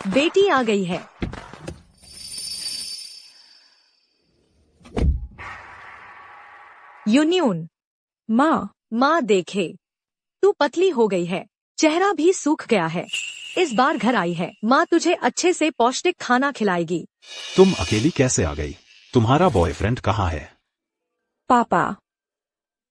बेटी आ गई है। यूनियन। माँ देखे, तू पतली हो गई है, चेहरा भी सूख गया है। इस बार घर आई है, माँ तुझे अच्छे से पौष्टिक खाना खिलाएगी। तुम अकेली कैसे आ गई? तुम्हारा बॉयफ्रेंड कहाँ है? पापा,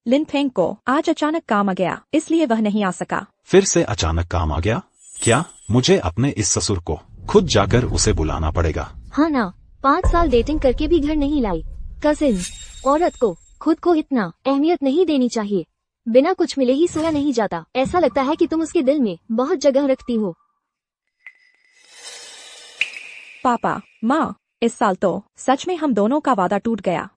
लिनफेंग को आज अचानक काम आ गया, इसलिए वह नहीं आ सका। फिर से अचानक काम आ गया? क्या? मुझे अपने इस ससुर को खुद जाकर उसे बुलाना पड़ेगा। हाँ ना, 5 साल डेटिंग करके भी घर नहीं लाई। कजिन, औरत को खुद को इतना अहमियत नहीं देनी चाहिए। बिना कुछ मिले ही सोया नहीं जाता। ऐसा लगता है कि तुम उसके दिल में बहुत जगह रखती हो। पापा, माँ, इस साल तो सच में हम दोनों का वादा टूट गया,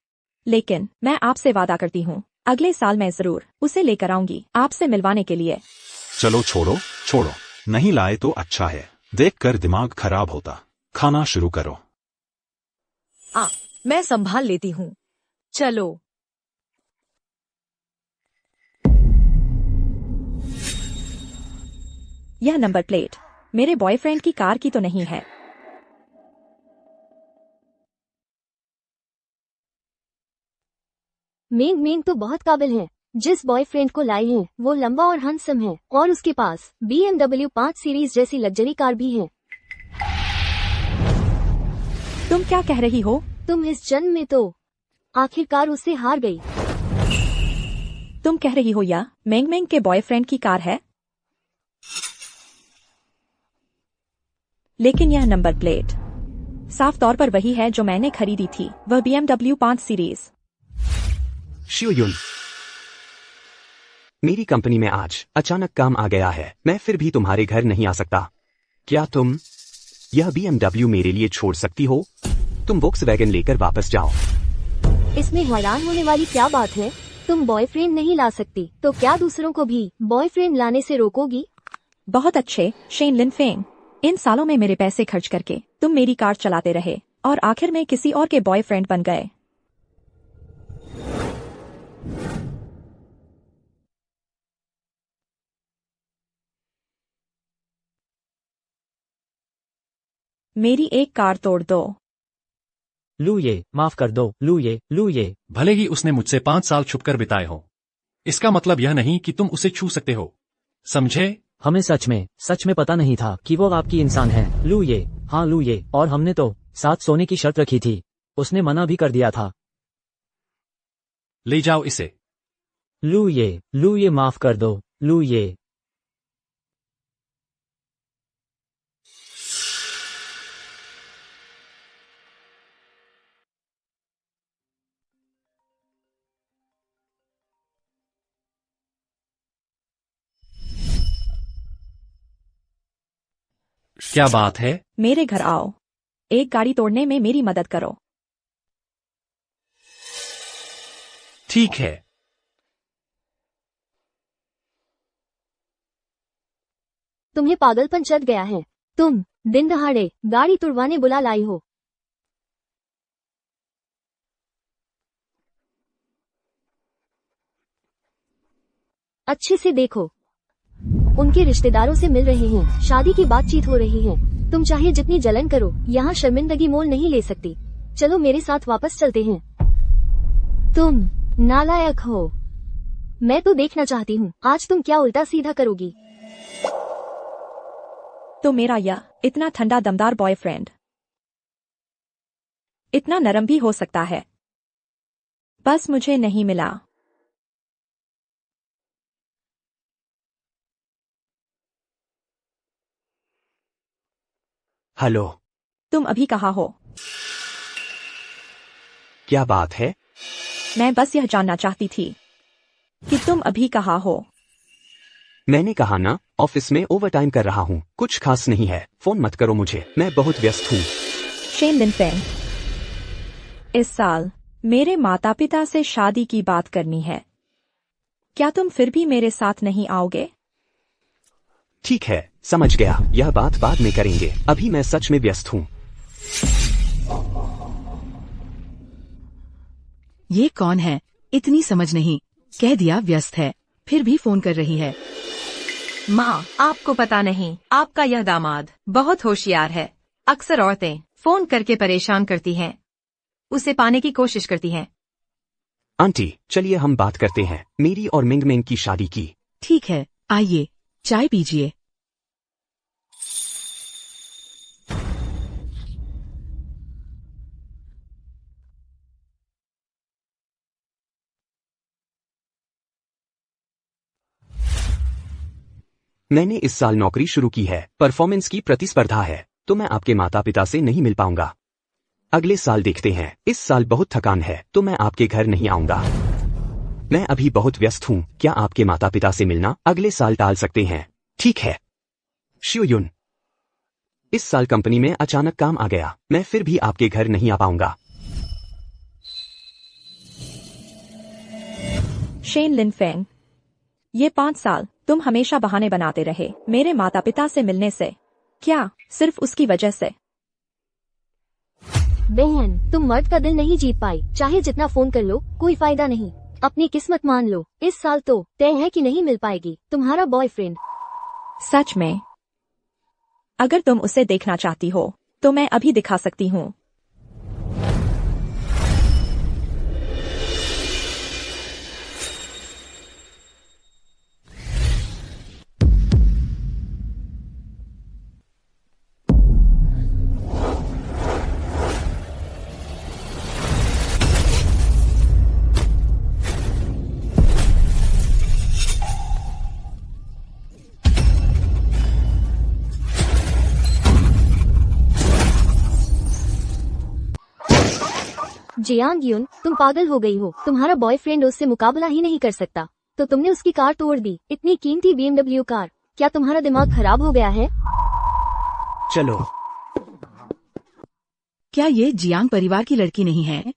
लेकिन मैं आपसे वादा करती हूँ अगले साल मैं जरूर उसे लेकर आऊंगी आपसे मिलवाने के लिए। चलो छोड़ो, नहीं लाए तो अच्छा है, देखकर दिमाग खराब होता। खाना शुरू करो। मैं संभाल लेती हूँ। चलो। यह नंबर प्लेट मेरे बॉयफ्रेंड की कार की तो नहीं है। मेंग तो बहुत काबिल है। जिस बॉयफ्रेंड को लाई है वो लंबा और हैंडसम है, और उसके पास BMW 5 सीरीज जैसी लग्जरी कार भी है। तुम क्या कह रही हो? तुम इस जन्म में तो आखिरकार उससे हार गई। तुम कह रही हो या मेंग के बॉयफ्रेंड की कार है? लेकिन यह नंबर प्लेट साफ तौर पर वही है जो मैंने खरीदी थी, वह BMW 5 सीरीज। शिवयुन, मेरी कंपनी में आज अचानक काम आ गया है, मैं फिर भी तुम्हारे घर नहीं आ सकता। क्या तुम यह BMW मेरे लिए छोड़ सकती हो? तुम वोक्सवैगन लेकर वापस जाओ। इसमें हैरान होने वाली क्या बात है? तुम बॉयफ्रेंड नहीं ला सकती तो क्या दूसरों को भी बॉयफ्रेंड लाने से रोकोगी? बहुत अच्छे शेन लिनफेंग, इन सालों में मेरे पैसे खर्च करके तुम मेरी कार चलाते रहे और आखिर में किसी और के बॉयफ्रेंड बन गए। मेरी एक कार तोड़ दो। लूये, माफ कर दो, लूये। भले ही उसने मुझसे 5 साल छुपकर बिताए हो, इसका मतलब यह नहीं कि तुम उसे छू सकते हो, समझे? हमें सच में पता नहीं था कि वो आपकी इंसान है। लूये, हाँ लूये, और हमने तो साथ सोने की शर्त रखी थी, उसने मना भी कर दिया था। ले जाओ इसे। लूये, माफ कर दो, लूये। क्या बात है? मेरे घर आओ, एक गाड़ी तोड़ने में मेरी मदद करो। ठीक है। तुम्हें पागलपन चढ़ गया है। तुम दिन दहाड़े गाड़ी तुड़वाने बुला लाई हो। अच्छे से देखो, उनके रिश्तेदारों से मिल रहे हैं, शादी की बातचीत हो रही है। तुम चाहे जितनी जलन करो, यहाँ शर्मिंदगी मोल नहीं ले सकती। चलो मेरे साथ वापस चलते हैं। तुम नालायक हो। मैं तो देखना चाहती हूँ आज तुम क्या उल्टा सीधा करोगी। तो मेरा यह इतना ठंडा दमदार बॉयफ्रेंड इतना नरम भी हो सकता है, बस मुझे नहीं मिला। हेलो, तुम अभी कहाँ हो? क्या बात है? मैं बस यह जानना चाहती थी कि तुम अभी कहाँ हो। मैंने कहा ना, ऑफिस में ओवरटाइम कर रहा हूँ, कुछ खास नहीं है। फोन मत करो मुझे, मैं बहुत व्यस्त हूँ। शेन लिनफेंग, इस साल मेरे माता पिता से शादी की बात करनी है, क्या तुम फिर भी मेरे साथ नहीं आओगे? ठीक है, समझ गया, यह बात बाद में करेंगे, अभी मैं सच में व्यस्त हूँ। ये कौन है? इतनी समझ नहीं, कह दिया व्यस्त है, फिर भी फोन कर रही है। माँ, आपको पता नहीं, आपका यह दामाद बहुत होशियार है। अक्सर औरतें फोन करके परेशान करती हैं, उसे पाने की कोशिश करती हैं। आंटी, चलिए हम बात करते हैं मेरी और मिंग मिंग की शादी की। ठीक है, आइए चाय पीजिए। मैंने इस साल नौकरी शुरू की है, परफॉर्मेंस की प्रतिस्पर्धा है, तो मैं आपके माता पिता से नहीं मिल पाऊंगा। अगले साल देखते हैं। इस साल बहुत थकान है, तो मैं आपके घर नहीं आऊंगा। मैं अभी बहुत व्यस्त हूँ। क्या आपके माता पिता से मिलना अगले साल टाल सकते हैं? ठीक है। शिवयुन, इस साल कंपनी में अचानक काम आ गया, मैं फिर भी आपके घर नहीं आ पाऊंगा। शेन लिनफेंग, ये 5 साल तुम हमेशा बहाने बनाते रहे मेरे माता पिता से मिलने से। क्या सिर्फ उसकी वजह से? बहन, तुम मर्द का दिल नहीं जीत पाई। चाहे जितना फोन कर लो, कोई फायदा नहीं। अपनी किस्मत मान लो, इस साल तो तय है कि नहीं मिल पाएगी तुम्हारा बॉयफ्रेंड। सच में? अगर तुम उसे देखना चाहती हो तो मैं अभी दिखा सकती हूँ। जियांग यून, तुम पागल हो गई हो। तुम्हारा बॉयफ्रेंड उससे मुकाबला ही नहीं कर सकता, तो तुमने उसकी कार तोड़ दी। इतनी कीमती BMW कार। क्या तुम्हारा दिमाग खराब हो गया है? चलो। क्या ये जियांग परिवार की लड़की नहीं है?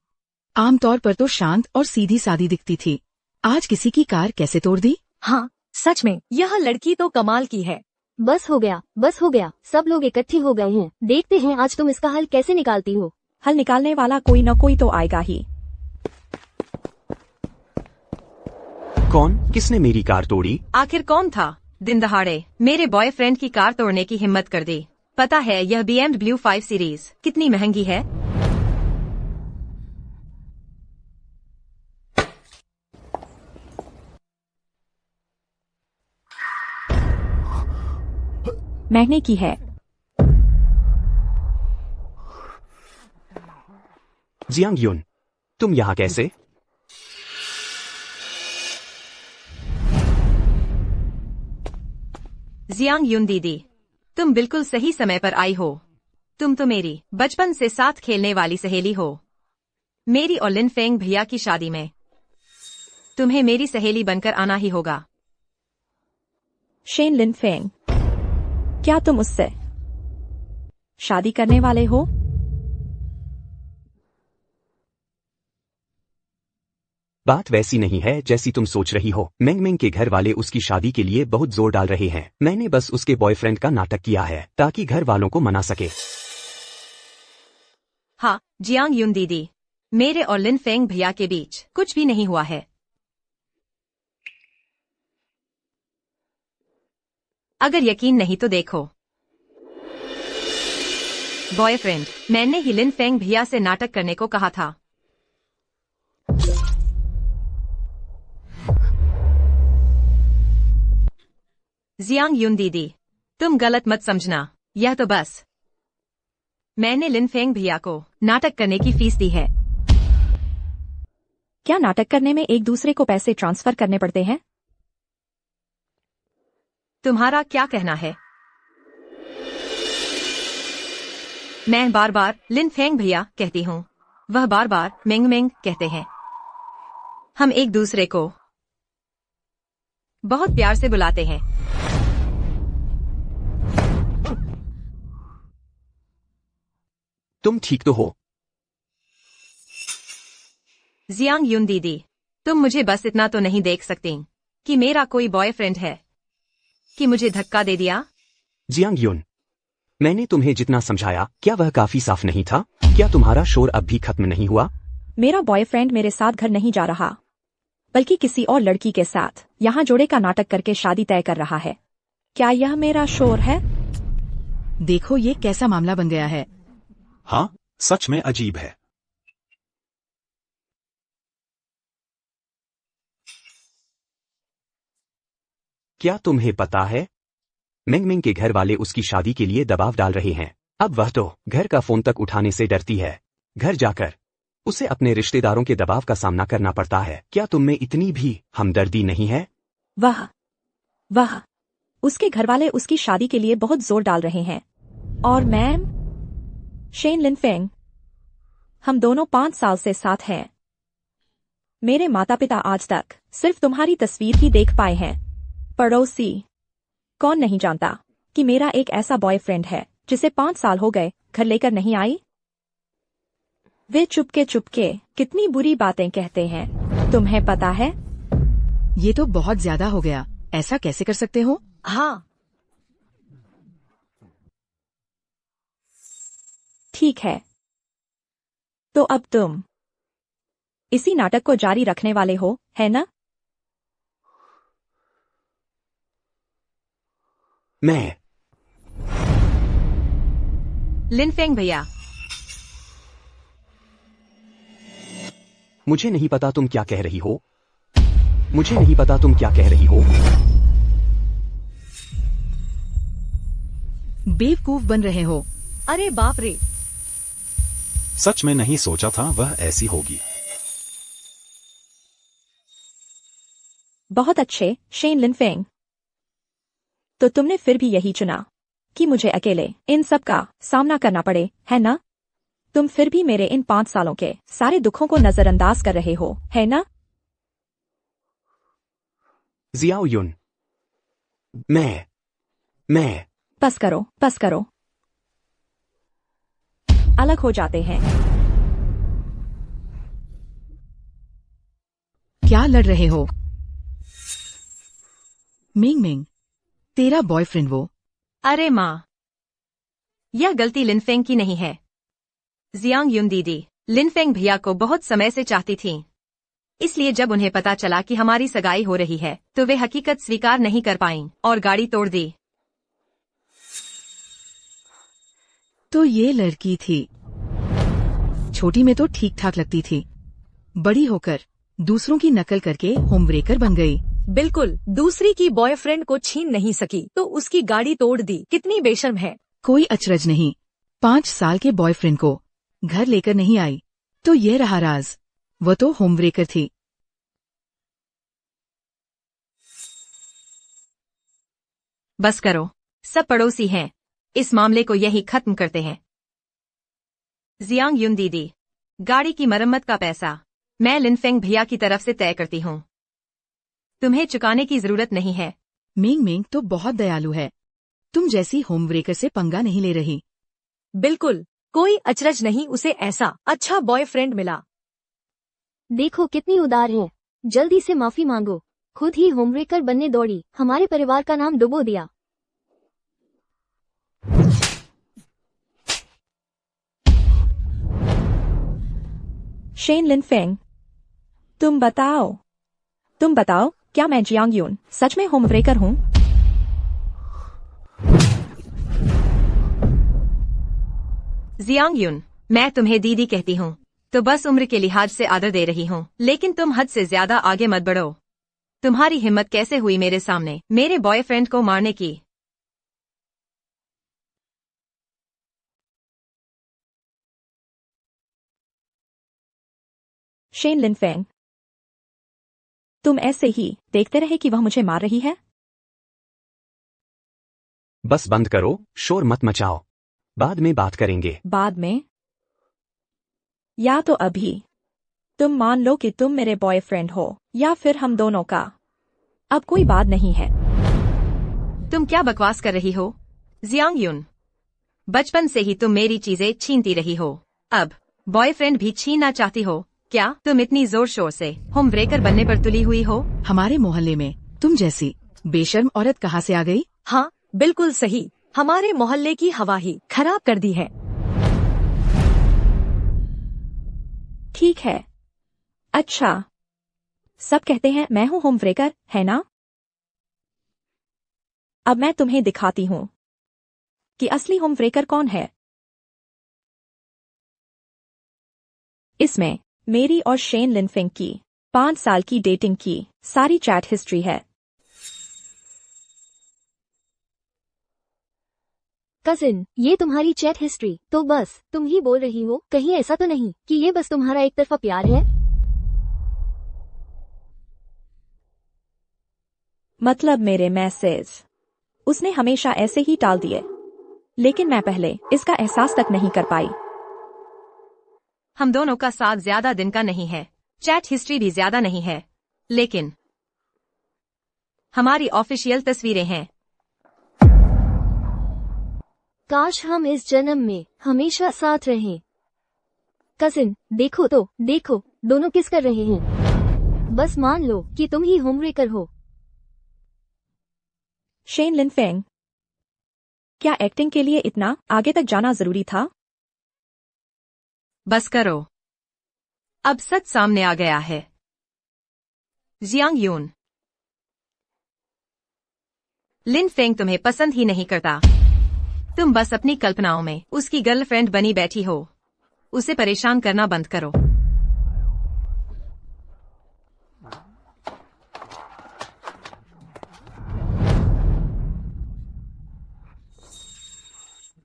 आमतौर पर तो शांत और सीधी सादी दिखती थी, आज किसी की कार कैसे तोड़ दी? हाँ, सच में यह लड़की तो कमाल की है। बस हो गया, बस हो गया। सब लोग इकट्ठे हो गए हैं। देखते हैं आज तुम इसका हल कैसे निकालती हो। हल निकालने वाला कोई न कोई तो आएगा ही। कौन? किसने मेरी कार तोड़ी? आखिर कौन था दिन दहाड़े मेरे बॉयफ्रेंड की कार तोड़ने की हिम्मत कर दी? पता है यह BMW 5 सीरीज कितनी महंगी है? महंगे की है। जियांग यून, तुम यहाँ कैसे? जियांग यून दीदी, तुम बिल्कुल सही समय पर आई हो। तुम तो मेरी बचपन से साथ खेलने वाली सहेली हो। मेरी और लिनफेंग भैया की शादी में तुम्हें मेरी सहेली बनकर आना ही होगा। शेन लिनफेंग, क्या तुम उससे शादी करने वाले हो? बात वैसी नहीं है जैसी तुम सोच रही हो। मेंग मेंग के घर वाले उसकी शादी के लिए बहुत जोर डाल रहे हैं। मैंने बस उसके बॉयफ्रेंड का नाटक किया है ताकि घर वालों को मना सके। हाँ, जियांग यून दीदी, मेरे और लिनफेंग भैया के बीच कुछ भी नहीं हुआ है। अगर यकीन नहीं तो देखो। बॉयफ्रेंड, मैंने ही लिनफेंग भैया से नाटक करने को कहा था। जियांग यून दीदी, तुम गलत मत समझना, यह तो बस मैंने लिनफेंग भैया को नाटक करने की फीस दी है। क्या नाटक करने में एक दूसरे को पैसे ट्रांसफर करने पड़ते हैं? तुम्हारा क्या कहना है? मैं बार बार लिनफेंग भैया कहती हूँ, वह बार बार मेंग मेंग कहते हैं। हम एक दूसरे को बहुत प्यार से बुलाते हैं। तुम ठीक तो हो? जियांग यून दीदी, तुम मुझे बस इतना तो नहीं देख सकती कि मेरा कोई बॉयफ्रेंड है कि मुझे धक्का दे दिया? जियांग यून, मैंने तुम्हें जितना समझाया, क्या वह काफी साफ नहीं था? क्या तुम्हारा शोर अब भी खत्म नहीं हुआ? मेरा बॉयफ्रेंड मेरे साथ घर नहीं जा रहा, बल्कि किसी और लड़की के साथ यहाँ जोड़े का नाटक करके शादी तय कर रहा है। क्या यह मेरा शोर है? देखो ये कैसा मामला बन गया है। हाँ, सच में अजीब है। क्या तुम्हें पता है, मिंग मिंग के घर वाले उसकी शादी के लिए दबाव डाल रहे हैं। अब वह तो घर का फोन तक उठाने से डरती है। घर जाकर उसे अपने रिश्तेदारों के दबाव का सामना करना पड़ता है। क्या तुम में इतनी भी हमदर्दी नहीं है? वाह, उसके घरवाले उसकी शादी के लिए बहुत जोर डाल रहे हैं। और मैम, शेन लिनफेंग, हम दोनों 5 साल से साथ हैं। मेरे माता पिता आज तक सिर्फ तुम्हारी तस्वीर ही देख पाए हैं। पड़ोसी, कौन नहीं जानता कि मेरा एक ऐसा बॉयफ्रेंड है जिसे 5 साल हो गए घर लेकर नहीं आई। वे चुपके चुपके कितनी बुरी बातें कहते हैं, तुम्हें पता है? ये तो बहुत ज्यादा हो गया। ऐसा कैसे कर सकते हो? हाँ, ठीक है, तो अब तुम इसी नाटक को जारी रखने वाले हो, है ना? मैं लिनफेंग भैया, मुझे नहीं पता तुम क्या कह रही हो। मुझे नहीं पता तुम क्या कह रही हो। बेवकूफ बन रहे हो। अरे बाप रे, सच में नहीं सोचा था वह ऐसी होगी। बहुत अच्छे, शेन लिनफेंग। तो तुमने फिर भी यही चुना कि मुझे अकेले इन सब का सामना करना पड़े, है ना? तुम फिर भी मेरे इन 5 सालों के सारे दुखों को नजरअंदाज कर रहे हो, है ना? जियाओ युन, मैं बस करो। अलग हो जाते हैं। क्या लड़ रहे हो? मिंग मिंग, तेरा बॉयफ्रेंड वो। अरे माँ, यह गलती लिनफेंग की नहीं है। जियांग युन दीदी लिनफेंग भैया को बहुत समय से चाहती थीं। इसलिए जब उन्हें पता चला कि हमारी सगाई हो रही है तो वे हकीकत स्वीकार नहीं कर पाईं और गाड़ी तोड़ दी। तो ये लड़की थी। छोटी में तो ठीक ठाक लगती थी, बड़ी होकर दूसरों की नकल करके होमब्रेकर बन गई। बिल्कुल, दूसरी की बॉयफ्रेंड को छीन नहीं सकी तो उसकी गाड़ी तोड़ दी। कितनी बेशर्म है। कोई अचरज नहीं, 5 साल के बॉयफ्रेंड को घर लेकर नहीं आई तो ये रहा राज। वो तो होमब्रेकर थी। बस करो, सब पड़ोसी हैं। इस मामले को यही खत्म करते हैं। जियांग युन दीदी, गाड़ी की मरम्मत का पैसा मैं लिनफेंग भैया की तरफ से तय करती हूँ। तुम्हें चुकाने की जरूरत नहीं है। मिंग मिंग तो बहुत दयालु है। तुम जैसी होमब्रेकर से पंगा नहीं ले रही। बिल्कुल, कोई अचरज नहीं उसे ऐसा अच्छा बॉयफ्रेंड मिला। देखो कितनी उदार है। जल्दी से माफी मांगो। खुद ही होमब्रेकर बनने दौड़ी, हमारे परिवार का नाम डुबो दिया। शेन लिनफेंग, तुम बताओ, क्या मैं जियांग युन सच में होमब्रेकर हूँ? जियांग युन, मैं तुम्हें दीदी कहती हूँ तो बस उम्र के लिहाज से आदर दे रही हूँ, लेकिन तुम हद से ज्यादा आगे मत बढ़ो। तुम्हारी हिम्मत कैसे हुई मेरे सामने मेरे बॉयफ्रेंड को मारने की? शेन लिनफेंग, तुम ऐसे ही देखते रहे कि वह मुझे मार रही है? बस बंद करो, शोर मत मचाओ। बाद में बात करेंगे। बाद में? या तो अभी। तुम मान लो कि तुम मेरे बॉयफ्रेंड हो, या फिर हम दोनों का अब कोई बात नहीं है। तुम क्या बकवास कर रही हो जियांग युन? बचपन से ही तुम मेरी चीजें छीनती रही हो, अब बॉयफ्रेंड भी छीनना चाहती हो क्या? तुम इतनी जोर शोर से होमब्रेकर बनने पर तुली हुई हो। हमारे मोहल्ले में तुम जैसी बेशर्म औरत कहाँ से आ गई? हाँ, बिल्कुल सही। हमारे मोहल्ले की हवा ही खराब कर दी है। ठीक है, अच्छा, सब कहते हैं मैं हूँ होमब्रेकर, है ना? अब मैं तुम्हें दिखाती हूँ कि असली होमब्रेकर कौन है। इसमें मेरी और शेन लिनफिंग की 5 साल की डेटिंग की सारी चैट हिस्ट्री है। कजिन, ये तुम्हारी चैट हिस्ट्री तो बस तुम ही बोल रही हो? कहीं ऐसा तो नहीं कि ये बस तुम्हारा एक तरफा प्यार है? मतलब मेरे मैसेज उसने हमेशा ऐसे ही टाल दिए, लेकिन मैं पहले इसका एहसास तक नहीं कर पाई। हम दोनों का साथ ज्यादा दिन का नहीं है, चैट हिस्ट्री भी ज्यादा नहीं है, लेकिन हमारी ऑफिशियल तस्वीरें हैं। काश हम इस जन्म में हमेशा साथ रहें। कजिन, देखो तो, देखो दोनों किस कर रहे हैं। बस मान लो कि तुम ही होमब्रेकर हो। शेन लिनफेंग, क्या एक्टिंग के लिए इतना आगे तक जाना जरूरी था? बस करो, अब सच सामने आ गया है। जियांग यून, लिन फेंग तुम्हें पसंद ही नहीं करता। तुम बस अपनी कल्पनाओं में उसकी गर्लफ्रेंड बनी बैठी हो। उसे परेशान करना बंद करो।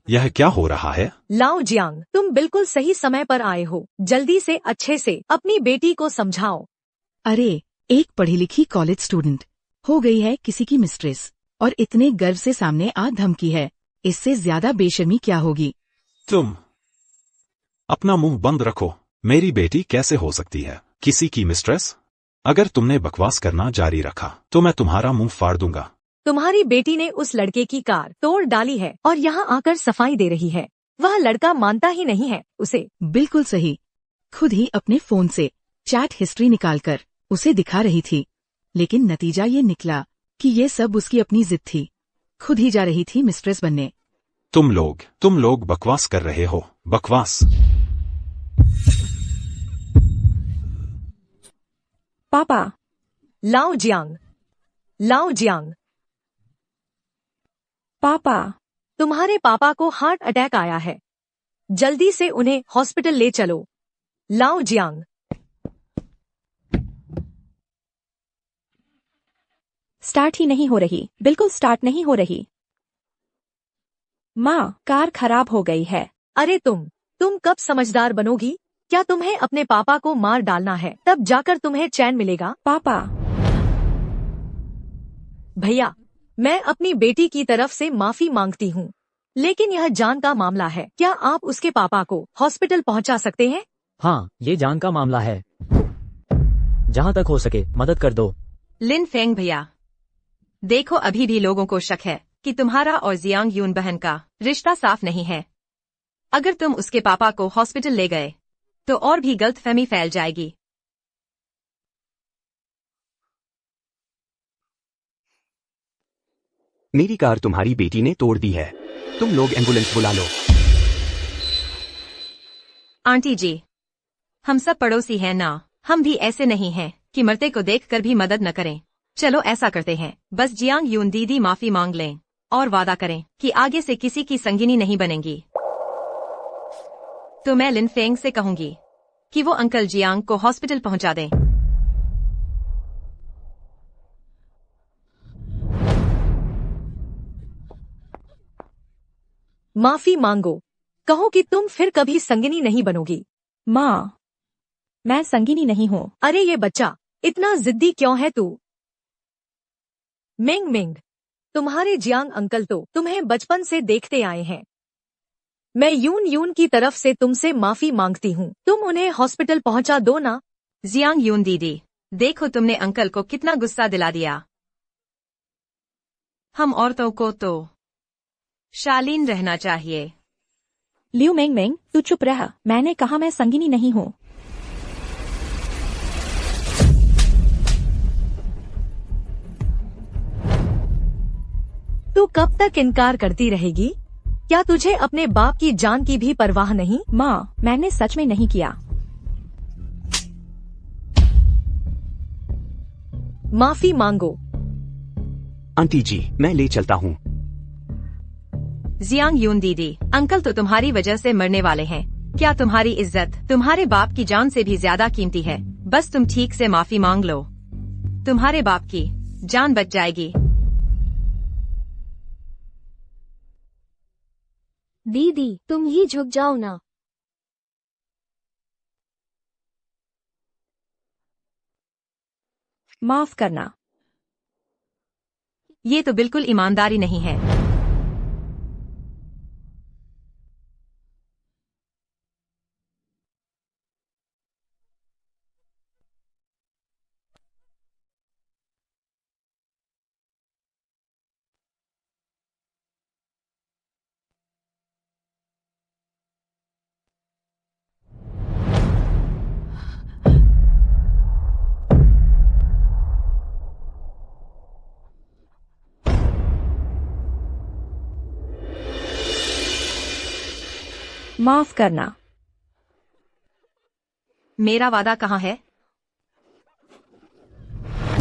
यह क्या हो रहा है? लाओ जियांग, तुम बिल्कुल सही समय पर आए हो। जल्दी से अच्छे से अपनी बेटी को समझाओ। अरे, एक पढ़ी लिखी कॉलेज स्टूडेंट हो गई है किसी की मिस्ट्रेस, और इतने गर्व से सामने आ धमकी है। इससे ज्यादा बेशर्मी क्या होगी? तुम अपना मुंह बंद रखो। मेरी बेटी कैसे हो सकती है किसी की मिस्ट्रेस? अगर तुमने बकवास करना जारी रखा तो मैं तुम्हारा मुंह फाड़ दूंगा। तुम्हारी बेटी ने उस लड़के की कार तोड़ डाली है और यहाँ आकर सफाई दे रही है। वह लड़का मानता ही नहीं है उसे। बिल्कुल सही। खुद ही अपने फोन से चैट हिस्ट्री निकालकर उसे दिखा रही थी, लेकिन नतीजा ये निकला कि ये सब उसकी अपनी जिद थी। खुद ही जा रही थी मिस्ट्रेस बनने। तुम लोग बकवास कर रहे हो। बकवास। पापा, लाओ जियांग, लाओ जियांग, पापा, तुम्हारे पापा को हार्ट अटैक आया है। जल्दी से उन्हें हॉस्पिटल ले चलो। लाओ जियांग। स्टार्ट ही नहीं हो रही, बिल्कुल स्टार्ट नहीं हो रही। माँ, कार खराब हो गई है। अरे तुम कब समझदार बनोगी? क्या तुम्हें अपने पापा को मार डालना है? तब जाकर तुम्हें चैन मिलेगा। पापा, भैया, मैं अपनी बेटी की तरफ से माफी मांगती हूँ, लेकिन यह जान का मामला है। क्या आप उसके पापा को हॉस्पिटल पहुँचा सकते हैं? हाँ, ये जान का मामला है। जहाँ तक हो सके मदद कर दो। लिन फेंग भैया, देखो अभी भी लोगों को शक है कि तुम्हारा और जियांग यून बहन का रिश्ता साफ नहीं है। अगर तुम उसके पापा को हॉस्पिटल ले गए तो और भी गलतफहमी फैल जाएगी। मेरी कार तुम्हारी बेटी ने तोड़ दी है। तुम लोग एम्बुलेंस बुला लो। आंटी जी, हम सब पड़ोसी हैं ना। हम भी ऐसे नहीं हैं कि मरते को देखकर भी मदद न करें। चलो ऐसा करते हैं, बस जियांग यून दीदी माफी मांग लें और वादा करें कि आगे से किसी की संगिनी नहीं बनेंगी। तो मैं लिन फेंग से कहूंगी कि वो अंकल जियांग को हॉस्पिटल पहुंचा दें। माफी मांगो। कहो कि तुम फिर कभी संगिनी नहीं बनोगी। माँ, मैं संगिनी नहीं हूँ। अरे ये बच्चा, इतना जिद्दी क्यों है तू? मिंग मिंग, तुम्हारे जियांग अंकल तो तुम्हें बचपन से देखते आए हैं। मैं यून की तरफ से तुमसे माफी मांगती हूँ। तुम उन्हें हॉस्पिटल पहुंचा दो ना। जियांग यून दीदी, देखो तुमने अंकल को कितना गुस्सा दिला दिया। हम औरतों को तो शालीन रहना चाहिए। लिu मिंग, तू चुप रह। मैंने कहा मैं संगिनी नहीं हूँ। तू कब तक इनकार करती रहेगी? क्या तुझे अपने बाप की जान की भी परवाह नहीं? माँ, मैंने सच में नहीं किया। माफी मांगो। आंटी जी, मैं ले चलता हूँ। जियांग यून दीदी, अंकल तो तुम्हारी वजह से मरने वाले हैं। क्या तुम्हारी इज्जत तुम्हारे बाप की जान से भी ज्यादा कीमती है? बस तुम ठीक से माफी मांग लो, तुम्हारे बाप की जान बच जाएगी। दीदी तुम ही झुक जाओ ना। माफ करना। ये तो बिल्कुल ईमानदारी नहीं है। माफ करना। मेरा वादा कहाँ है?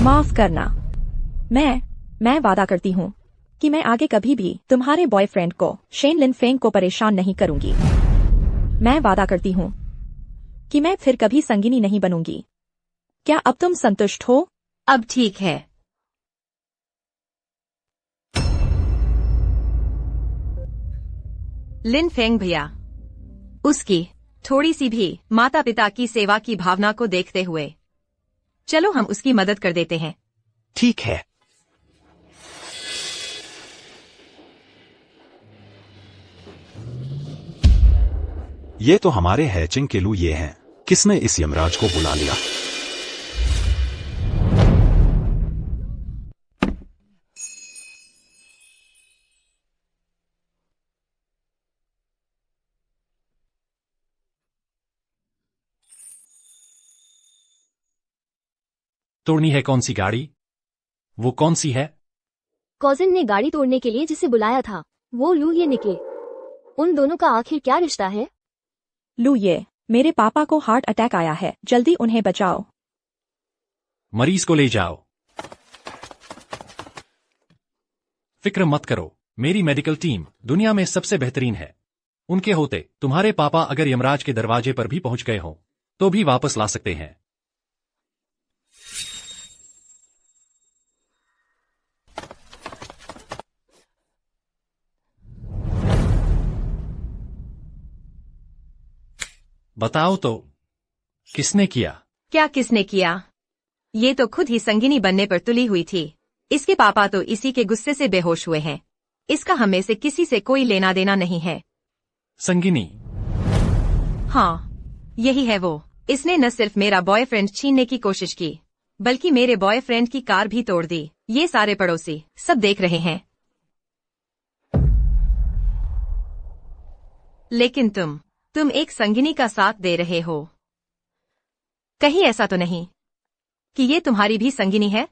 माफ करना। मैं वादा करती हूँ कि मैं आगे कभी भी तुम्हारे बॉयफ्रेंड को शेन लिनफेंग को परेशान नहीं करूंगी। मैं वादा करती हूँ कि मैं फिर कभी संगिनी नहीं बनूंगी। क्या अब तुम संतुष्ट हो? अब ठीक है। लिनफेंग भैया, उसकी थोड़ी सी भी माता पिता की सेवा की भावना को देखते हुए चलो हम उसकी मदद कर देते हैं। ठीक है। ये तो हमारे हैचिंग के लू ये हैं। किसने इस यमराज को बुला लिया? तोड़नी है कौन सी गाड़ी? वो कौन सी है? कॉजिन ने गाड़ी तोड़ने के लिए जिसे बुलाया था वो लू ये निकले। उन दोनों का आखिर क्या रिश्ता है? लू ये, मेरे पापा को हार्ट अटैक आया है, जल्दी उन्हें बचाओ। मरीज को ले जाओ। फिक्र मत करो, मेरी मेडिकल टीम दुनिया में सबसे बेहतरीन है। उनके होते तुम्हारे पापा अगर यमराज के दरवाजे पर भी पहुंच गए हों तो भी वापस ला सकते हैं। बताओ तो, किसने किया? क्या किसने किया? ये तो खुद ही संगिनी बनने पर तुली हुई थी। इसके पापा तो इसी के गुस्से से बेहोश हुए हैं। इसका हमें से किसी से कोई लेना देना नहीं है। संगिनी? हाँ, यही है वो। इसने न सिर्फ मेरा बॉयफ्रेंड छीनने की कोशिश की बल्कि मेरे बॉयफ्रेंड की कार भी तोड़ दी। ये सारे पड़ोसी सब देख रहे हैं। लेकिन तुम एक संगिनी का साथ दे रहे हो। कहीं ऐसा तो नहीं कि ये तुम्हारी भी संगिनी है?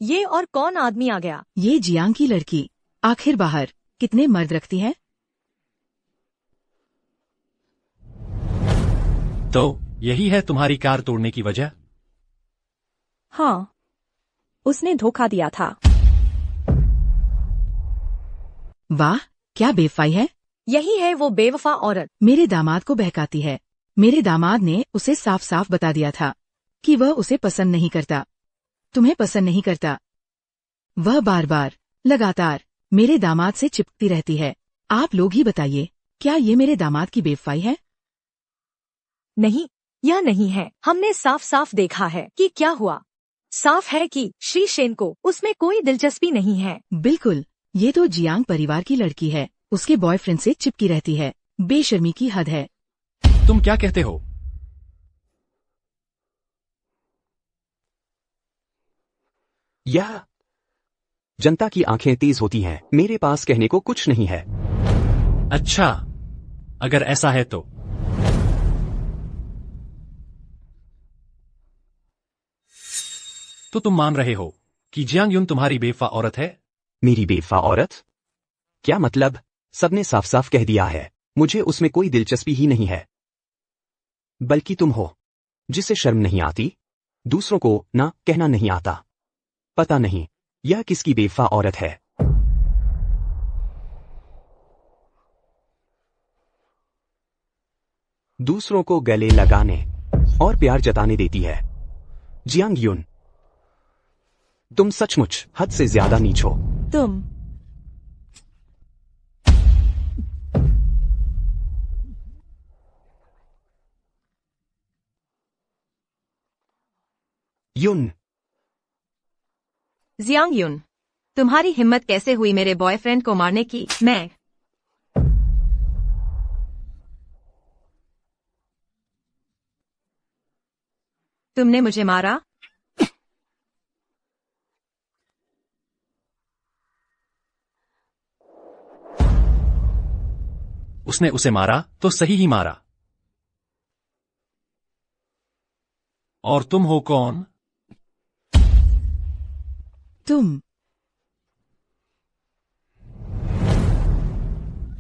ये और कौन आदमी आ गया? ये जियांग की लड़की। आखिर बाहर कितने मर्द रखती है? तो यही है तुम्हारी कार तोड़ने की वजह? हाँ, उसने धोखा दिया था। वाह, क्या बेवफाई है। यही है वो बेवफा औरत। मेरे दामाद को बहकाती है। मेरे दामाद ने उसे साफ साफ बता दिया था कि वह उसे पसंद नहीं करता। तुम्हें पसंद नहीं करता। वह बार बार लगातार मेरे दामाद से चिपकती रहती है। आप लोग ही बताइए, क्या ये मेरे दामाद की बेवफाई है? नहीं, यह नहीं है। हमने साफ साफ देखा है कि क्या हुआ। साफ है कि श्री शेन को उसमें कोई दिलचस्पी नहीं है। बिल्कुल, ये तो जियांग परिवार की लड़की है। उसके बॉयफ्रेंड से चिपकी रहती है। बेशर्मी की हद है। तुम क्या कहते हो? यह जनता की आंखें तेज होती हैं। मेरे पास कहने को कुछ नहीं है। अच्छा, अगर ऐसा है तो तुम मान रहे हो कि जियांग यून तुम्हारी बेवफा औरत है? मेरी बेवफा औरत? क्या मतलब? सबने साफ साफ कह दिया है, मुझे उसमें कोई दिलचस्पी ही नहीं है। बल्कि तुम हो जिसे शर्म नहीं आती, दूसरों को ना कहना नहीं आता। पता नहीं यह किसकी बेवफा औरत है। दूसरों को गले लगाने और प्यार जताने देती है। जियांग यून, तुम सचमुच हद से ज्यादा नीच हो। तुम यून, जियांग यून, तुम्हारी हिम्मत कैसे हुई मेरे बॉयफ्रेंड को मारने की? तुमने मुझे मारा? उसने उसे मारा तो सही ही मारा। और तुम हो कौन? तुम।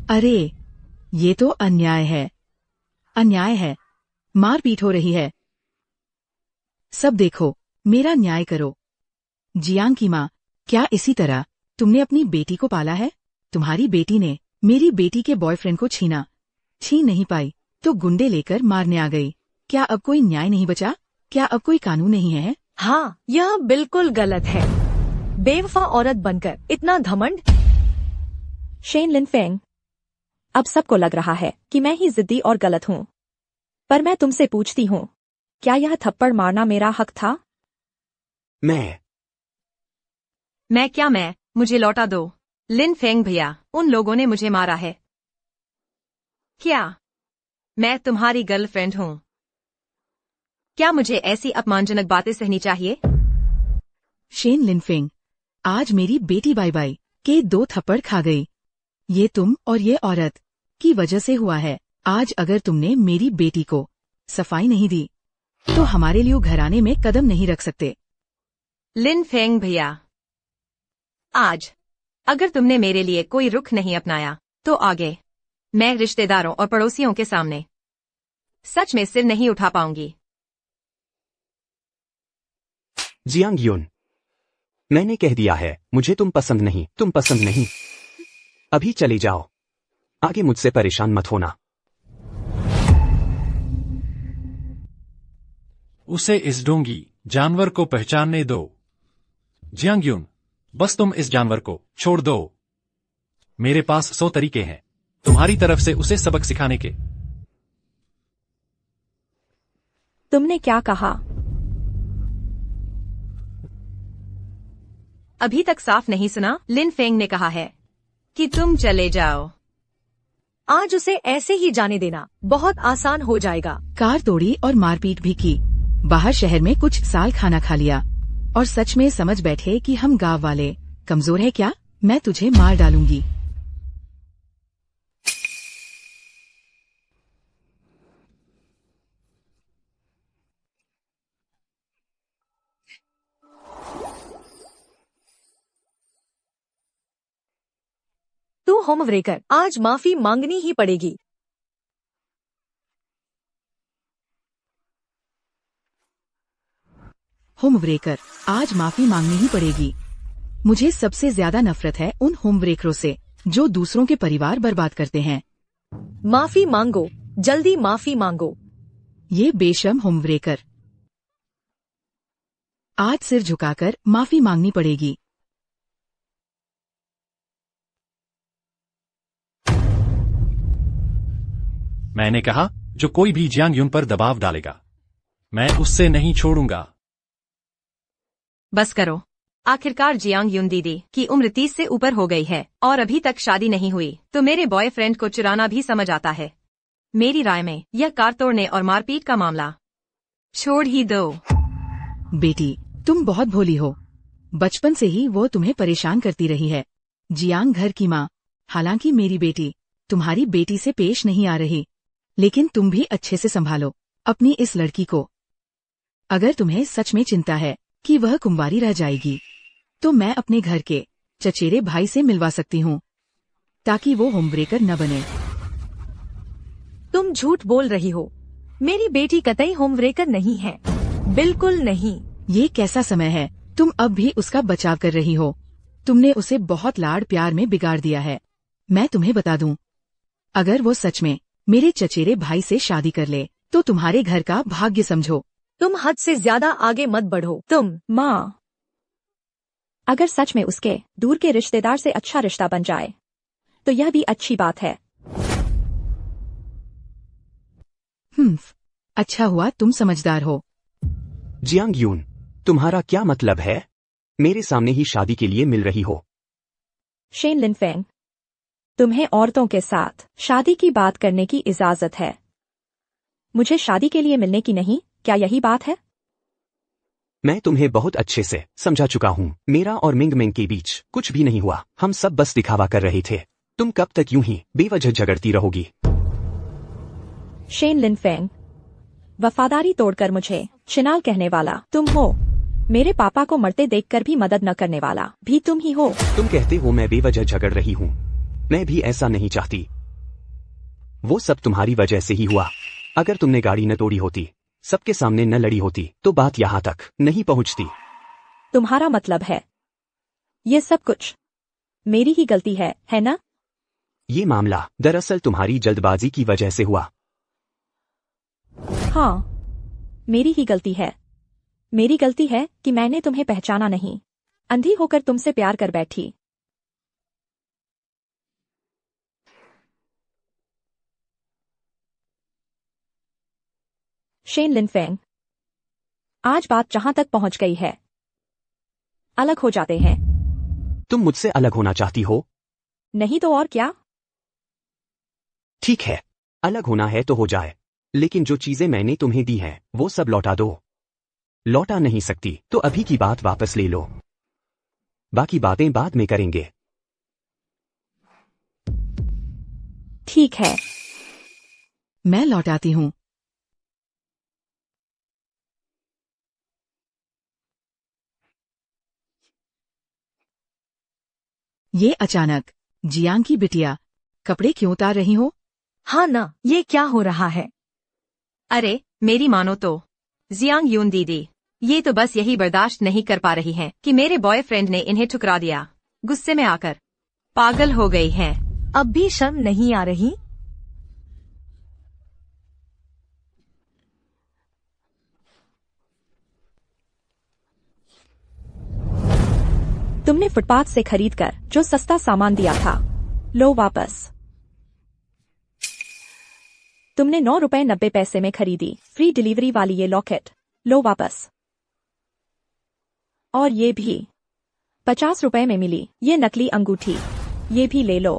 अरे ये तो अन्याय है, अन्याय है। मारपीट हो रही है। सब देखो, मेरा न्याय करो। जियांग की माँ, क्या इसी तरह तुमने अपनी बेटी को पाला है? तुम्हारी बेटी ने मेरी बेटी के बॉयफ्रेंड को छीन नहीं पाई तो गुंडे लेकर मारने आ गई। क्या अब कोई न्याय नहीं बचा? क्या अब कोई कानून नहीं है? हाँ, यह बिल्कुल गलत है। बेवफा औरत बनकर इतना घमंड। शेन लिनफेंग, अब सबको लग रहा है कि मैं ही जिद्दी और गलत हूँ। पर मैं तुमसे पूछती हूँ, क्या यह थप्पड़ मारना मेरा हक था? मैं मुझे लौटा दो। लिनफेंग भैया, उन लोगों ने मुझे मारा है। क्या मैं तुम्हारी गर्लफ्रेंड हूँ? क्या मुझे ऐसी अपमानजनक बातें सहनी चाहिए? शेन लिनफेंग, आज मेरी बेटी बाई बाई के 2 थप्पड़ खा गई। ये तुम और ये औरत की वजह से हुआ है। आज अगर तुमने मेरी बेटी को सफाई नहीं दी तो हमारे लिए घराने में कदम नहीं रख सकते। लिनफेंग भैया, आज अगर तुमने मेरे लिए कोई रुख नहीं अपनाया तो आगे मैं रिश्तेदारों और पड़ोसियों के सामने सच में सिर नहीं उठा पाऊंगी। जियांग यून, मैंने कह दिया है, मुझे तुम पसंद नहीं। अभी चले जाओ, आगे मुझसे परेशान मत होना। उसे इस ढोंगी जानवर को पहचानने दो। जियांग यून, बस तुम इस जानवर को छोड़ दो। मेरे पास 100 तरीके हैं तुम्हारी तरफ से उसे सबक सिखाने के। तुमने क्या कहा? अभी तक साफ नहीं सुना? लिनफेंग ने कहा है कि तुम चले जाओ। आज उसे ऐसे ही जाने देना बहुत आसान हो जाएगा। कार तोड़ी और मारपीट भी की। बाहर शहर में कुछ साल खाना खा लिया और सच में समझ बैठे कि हम गांव वाले कमजोर है क्या? मैं तुझे मार डालूंगी। तू होमब्रेकर, आज माफी मांगनी ही पड़ेगी। होमब्रेकर, आज माफी मांगनी ही पड़ेगी। मुझे सबसे ज्यादा नफरत है उन होमब्रेकरों से जो दूसरों के परिवार बर्बाद करते हैं। माफी मांगो, जल्दी माफी मांगो। ये बेशर्म होमब्रेकर, आज सिर झुकाकर माफी मांगनी पड़ेगी। मैंने कहा, जो कोई भी जियांग यून पर दबाव डालेगा मैं उससे नहीं छोड़ूंगा। बस करो। आखिरकार जियांग यून दीदी की उम्र 30 से ऊपर हो गई है और अभी तक शादी नहीं हुई तो मेरे बॉयफ्रेंड को चुराना भी समझ आता है। मेरी राय में यह कार तोड़ने और मारपीट का मामला छोड़ ही दो। बेटी, तुम बहुत भोली हो। बचपन से ही वो तुम्हें परेशान करती रही है। जियांग घर की माँ, हालांकि मेरी बेटी तुम्हारी बेटी से पेश नहीं आ रही, लेकिन तुम भी अच्छे से संभालो अपनी इस लड़की को। अगर तुम्हें सच में चिंता है कि वह कुंवारी रह जाएगी तो मैं अपने घर के चचेरे भाई से मिलवा सकती हूँ ताकि वो होमब्रेकर न बने। तुम झूठ बोल रही हो। मेरी बेटी कतई होमब्रेकर नहीं है, बिल्कुल नहीं। ये कैसा समय है तुम अब भी उसका बचाव कर रही हो। तुमने उसे बहुत लाड़ प्यार में बिगाड़ दिया है। मैं तुम्हें बता दूं, अगर वो सच में मेरे चचेरे भाई से शादी कर ले तो तुम्हारे घर का भाग्य समझो। तुम हद से ज्यादा आगे मत बढ़ो। तुम माँ, अगर सच में उसके दूर के रिश्तेदार से अच्छा रिश्ता बन जाए तो यह भी अच्छी बात है। अच्छा हुआ तुम समझदार हो। जियांग यून, तुम्हारा क्या मतलब है? मेरे सामने ही शादी के लिए मिल रही हो। शेन लिनफेंग, तुम्हें औरतों के साथ शादी की बात करने की इजाजत है, मुझे शादी के लिए मिलने की नहीं। क्या यही बात है? मैं तुम्हें बहुत अच्छे से समझा चुका हूँ। मेरा और मिंग मिंग के बीच कुछ भी नहीं हुआ। हम सब बस दिखावा कर रहे थे। तुम कब तक यूं ही बेवजह झगड़ती रहोगी? शेन लिनफेंग, वफादारी तोड़कर मुझे चिनाल कहने वाला तुम हो। मेरे पापा को मरते देखकर भी मदद न करने वाला भी तुम ही हो। तुम कहते हो मैं बेवजह झगड़ रही हूँ। मैं भी ऐसा नहीं चाहती। वो सब तुम्हारी वजह से ही हुआ। अगर तुमने गाड़ी न तोड़ी होती, सबके सामने न लड़ी होती, तो बात यहाँ तक नहीं पहुँचती। तुम्हारा मतलब है ये सब कुछ मेरी ही गलती है ना? ये मामला दरअसल तुम्हारी जल्दबाजी की वजह से हुआ। हाँ, मेरी ही गलती है। मेरी गलती है कि मैंने तुम्हें पहचाना नहीं। अंधी होकर तुमसे प्यार कर बैठी। शेन लिनफेंग, आज बात जहां तक पहुंच गई है, अलग हो जाते हैं। तुम मुझसे अलग होना चाहती हो? नहीं तो और क्या? ठीक है, अलग होना है तो हो जाए, लेकिन जो चीजें मैंने तुम्हें दी हैं वो सब लौटा दो। लौटा नहीं सकती तो अभी की बात वापस ले लो। बाकी बातें बाद में करेंगे। ठीक है, मैं लौटाती हूँ। ये अचानक, जियांग की बिटिया, कपड़े क्यों उतार रही हो? हाँ ना, ये क्या हो रहा है? अरे मेरी मानो तो जियांग यून दीदी, ये तो बस यही बर्दाश्त नहीं कर पा रही हैं कि मेरे बॉयफ्रेंड ने इन्हें ठुकरा दिया। गुस्से में आकर पागल हो गई हैं। अब भी शर्म नहीं आ रही? तुमने फुटपाथ से खरीदकर जो सस्ता सामान दिया था, लो वापस। तुमने 9 रुपए 90 पैसे में खरीदी फ्री डिलीवरी वाली ये लॉकेट, लो वापस। और ये भी 50 रुपए में मिली ये नकली अंगूठी, ये भी ले लो।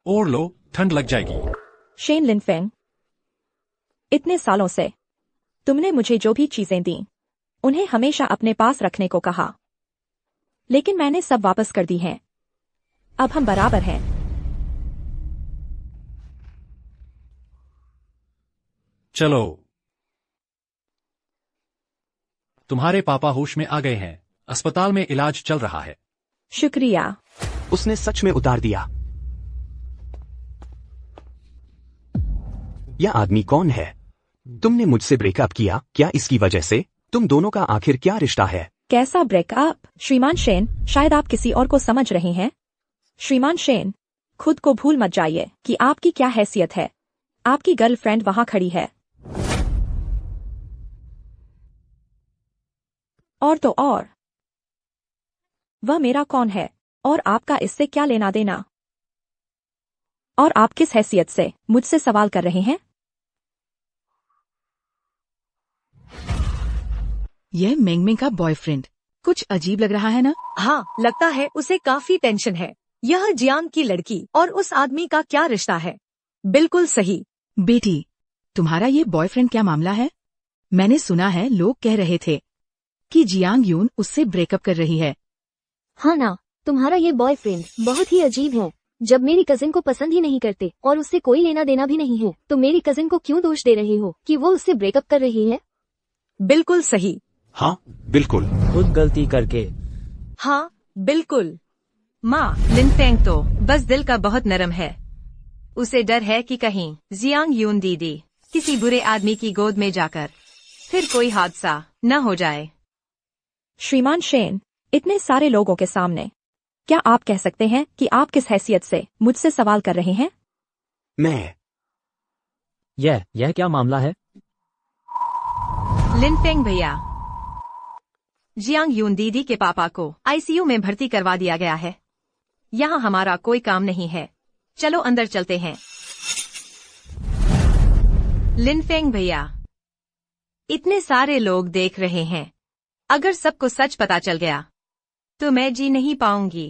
और लो, ठंड लग जाएगी। शेन लिनफेंग, इतने सालों से तुमने मुझे जो भी चीजें दी, उन्हें हमेशा अपने पास रखने को कहा, लेकिन मैंने सब वापस कर दी हैं। अब हम बराबर हैं। चलो, तुम्हारे पापा होश में आ गए हैं। अस्पताल में इलाज चल रहा है। शुक्रिया। उसने सच में उतार दिया। यह आदमी कौन है? तुमने मुझसे ब्रेकअप किया क्या इसकी वजह से? तुम दोनों का आखिर क्या रिश्ता है? कैसा ब्रेकअप? श्रीमान शेन, शायद आप किसी और को समझ रहे हैं। श्रीमान शेन, खुद को भूल मत जाइए कि आपकी क्या हैसियत है। आपकी गर्लफ्रेंड वहां खड़ी है। और तो और, वह मेरा कौन है और आपका इससे क्या लेना देना? और आप किस हैसियत से मुझसे सवाल कर रहे हैं? यह मेंगमेंग का बॉयफ्रेंड कुछ अजीब लग रहा है ना? हाँ, लगता है उसे काफी टेंशन है। यह जियांग की लड़की और उस आदमी का क्या रिश्ता है? बिल्कुल सही। बेटी, तुम्हारा ये बॉयफ्रेंड क्या मामला है? मैंने सुना है लोग कह रहे थे कि जियांग यून उससे ब्रेकअप कर रही है। हाँ ना, तुम्हारा ये बॉयफ्रेंड बहुत ही अजीब है। जब मेरी कजिन को पसंद ही नहीं करते और उससे कोई लेना देना भी नहीं है, तो मेरी कजिन को क्यों दोष दे रहे हो कि वो उससे ब्रेकअप कर रही है? बिल्कुल सही। हाँ, बिल्कुल। खुद गलती करके। हाँ, बिल्कुल। माँ, लिनफेंग तो बस दिल का बहुत नरम है। उसे डर है कि कहीं जियांग यून दीदी किसी बुरे आदमी की गोद में जाकर फिर कोई हादसा न हो जाए। श्रीमान शेन, इतने सारे लोगों के सामने क्या आप कह सकते हैं कि आप किस हैसियत से मुझसे सवाल कर रहे हैं? मैं यह क्या मामला है? लिनफेंग भैया, जियांग यून दीदी के पापा को आईसीयू में भर्ती करवा दिया गया है। यहाँ हमारा कोई काम नहीं है। चलो अंदर चलते हैं। लिनफेंग भैया, इतने सारे लोग देख रहे हैं। अगर सबको सच पता चल गया तो मैं जी नहीं पाऊंगी।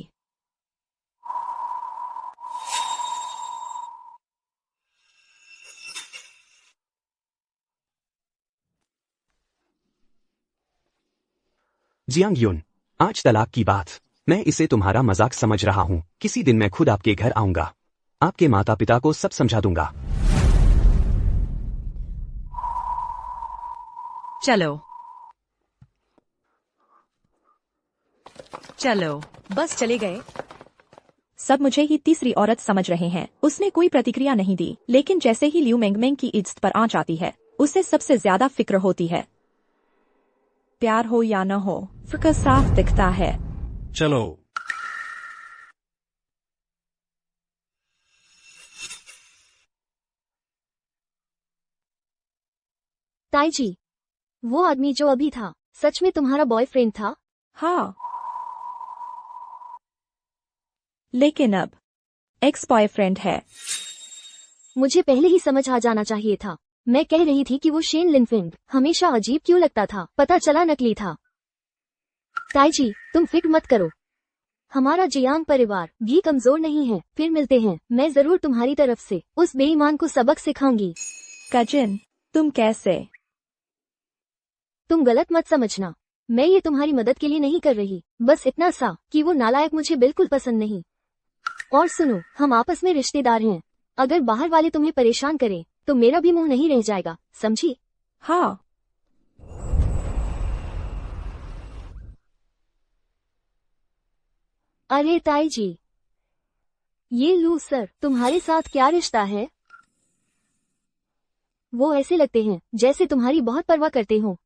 जियांग युन, आज तलाक की बात। मैं इसे तुम्हारा मजाक समझ रहा हूँ। किसी दिन मैं खुद आपके घर आऊंगा। आपके माता पिता को सब समझा दूंगा। चलो चलो। बस चले गए। सब मुझे ही तीसरी औरत समझ रहे हैं। उसने कोई प्रतिक्रिया नहीं दी, लेकिन जैसे ही लियू मेंगमेंग की इज्जत पर आंच आती है, उसे सबसे ज्यादा फिक्र होती है। प्यार हो या न हो, फिक्र साफ दिखता है। चलो। ताई जी, वो आदमी जो अभी था, सच में तुम्हारा बॉयफ्रेंड था? हाँ, लेकिन अब एक्स बॉयफ्रेंड है। मुझे पहले ही समझ आ जाना चाहिए था। मैं कह रही थी कि वो शेन लिनफिंग हमेशा अजीब क्यों लगता था। पता चला नकली था। ताई जी, तुम फिक्र मत करो। हमारा जियांग परिवार भी कमजोर नहीं है। फिर मिलते हैं। मैं जरूर तुम्हारी तरफ से उस बेईमान को सबक सिखाऊंगी। कजिन, तुम कैसे? तुम गलत मत समझना। मैं ये तुम्हारी मदद के लिए नहीं कर रही। बस इतना सा कि वो नालायक मुझे बिल्कुल पसंद नहीं। और सुनो, हम आपस में रिश्तेदार हैं। अगर बाहर वाले तुम्हें परेशान करें तो मेरा भी मुंह नहीं रह जाएगा, समझी? हाँ। अरे ताई जी, ये लू सर तुम्हारे साथ क्या रिश्ता है? वो ऐसे लगते हैं जैसे तुम्हारी बहुत परवाह करते हो।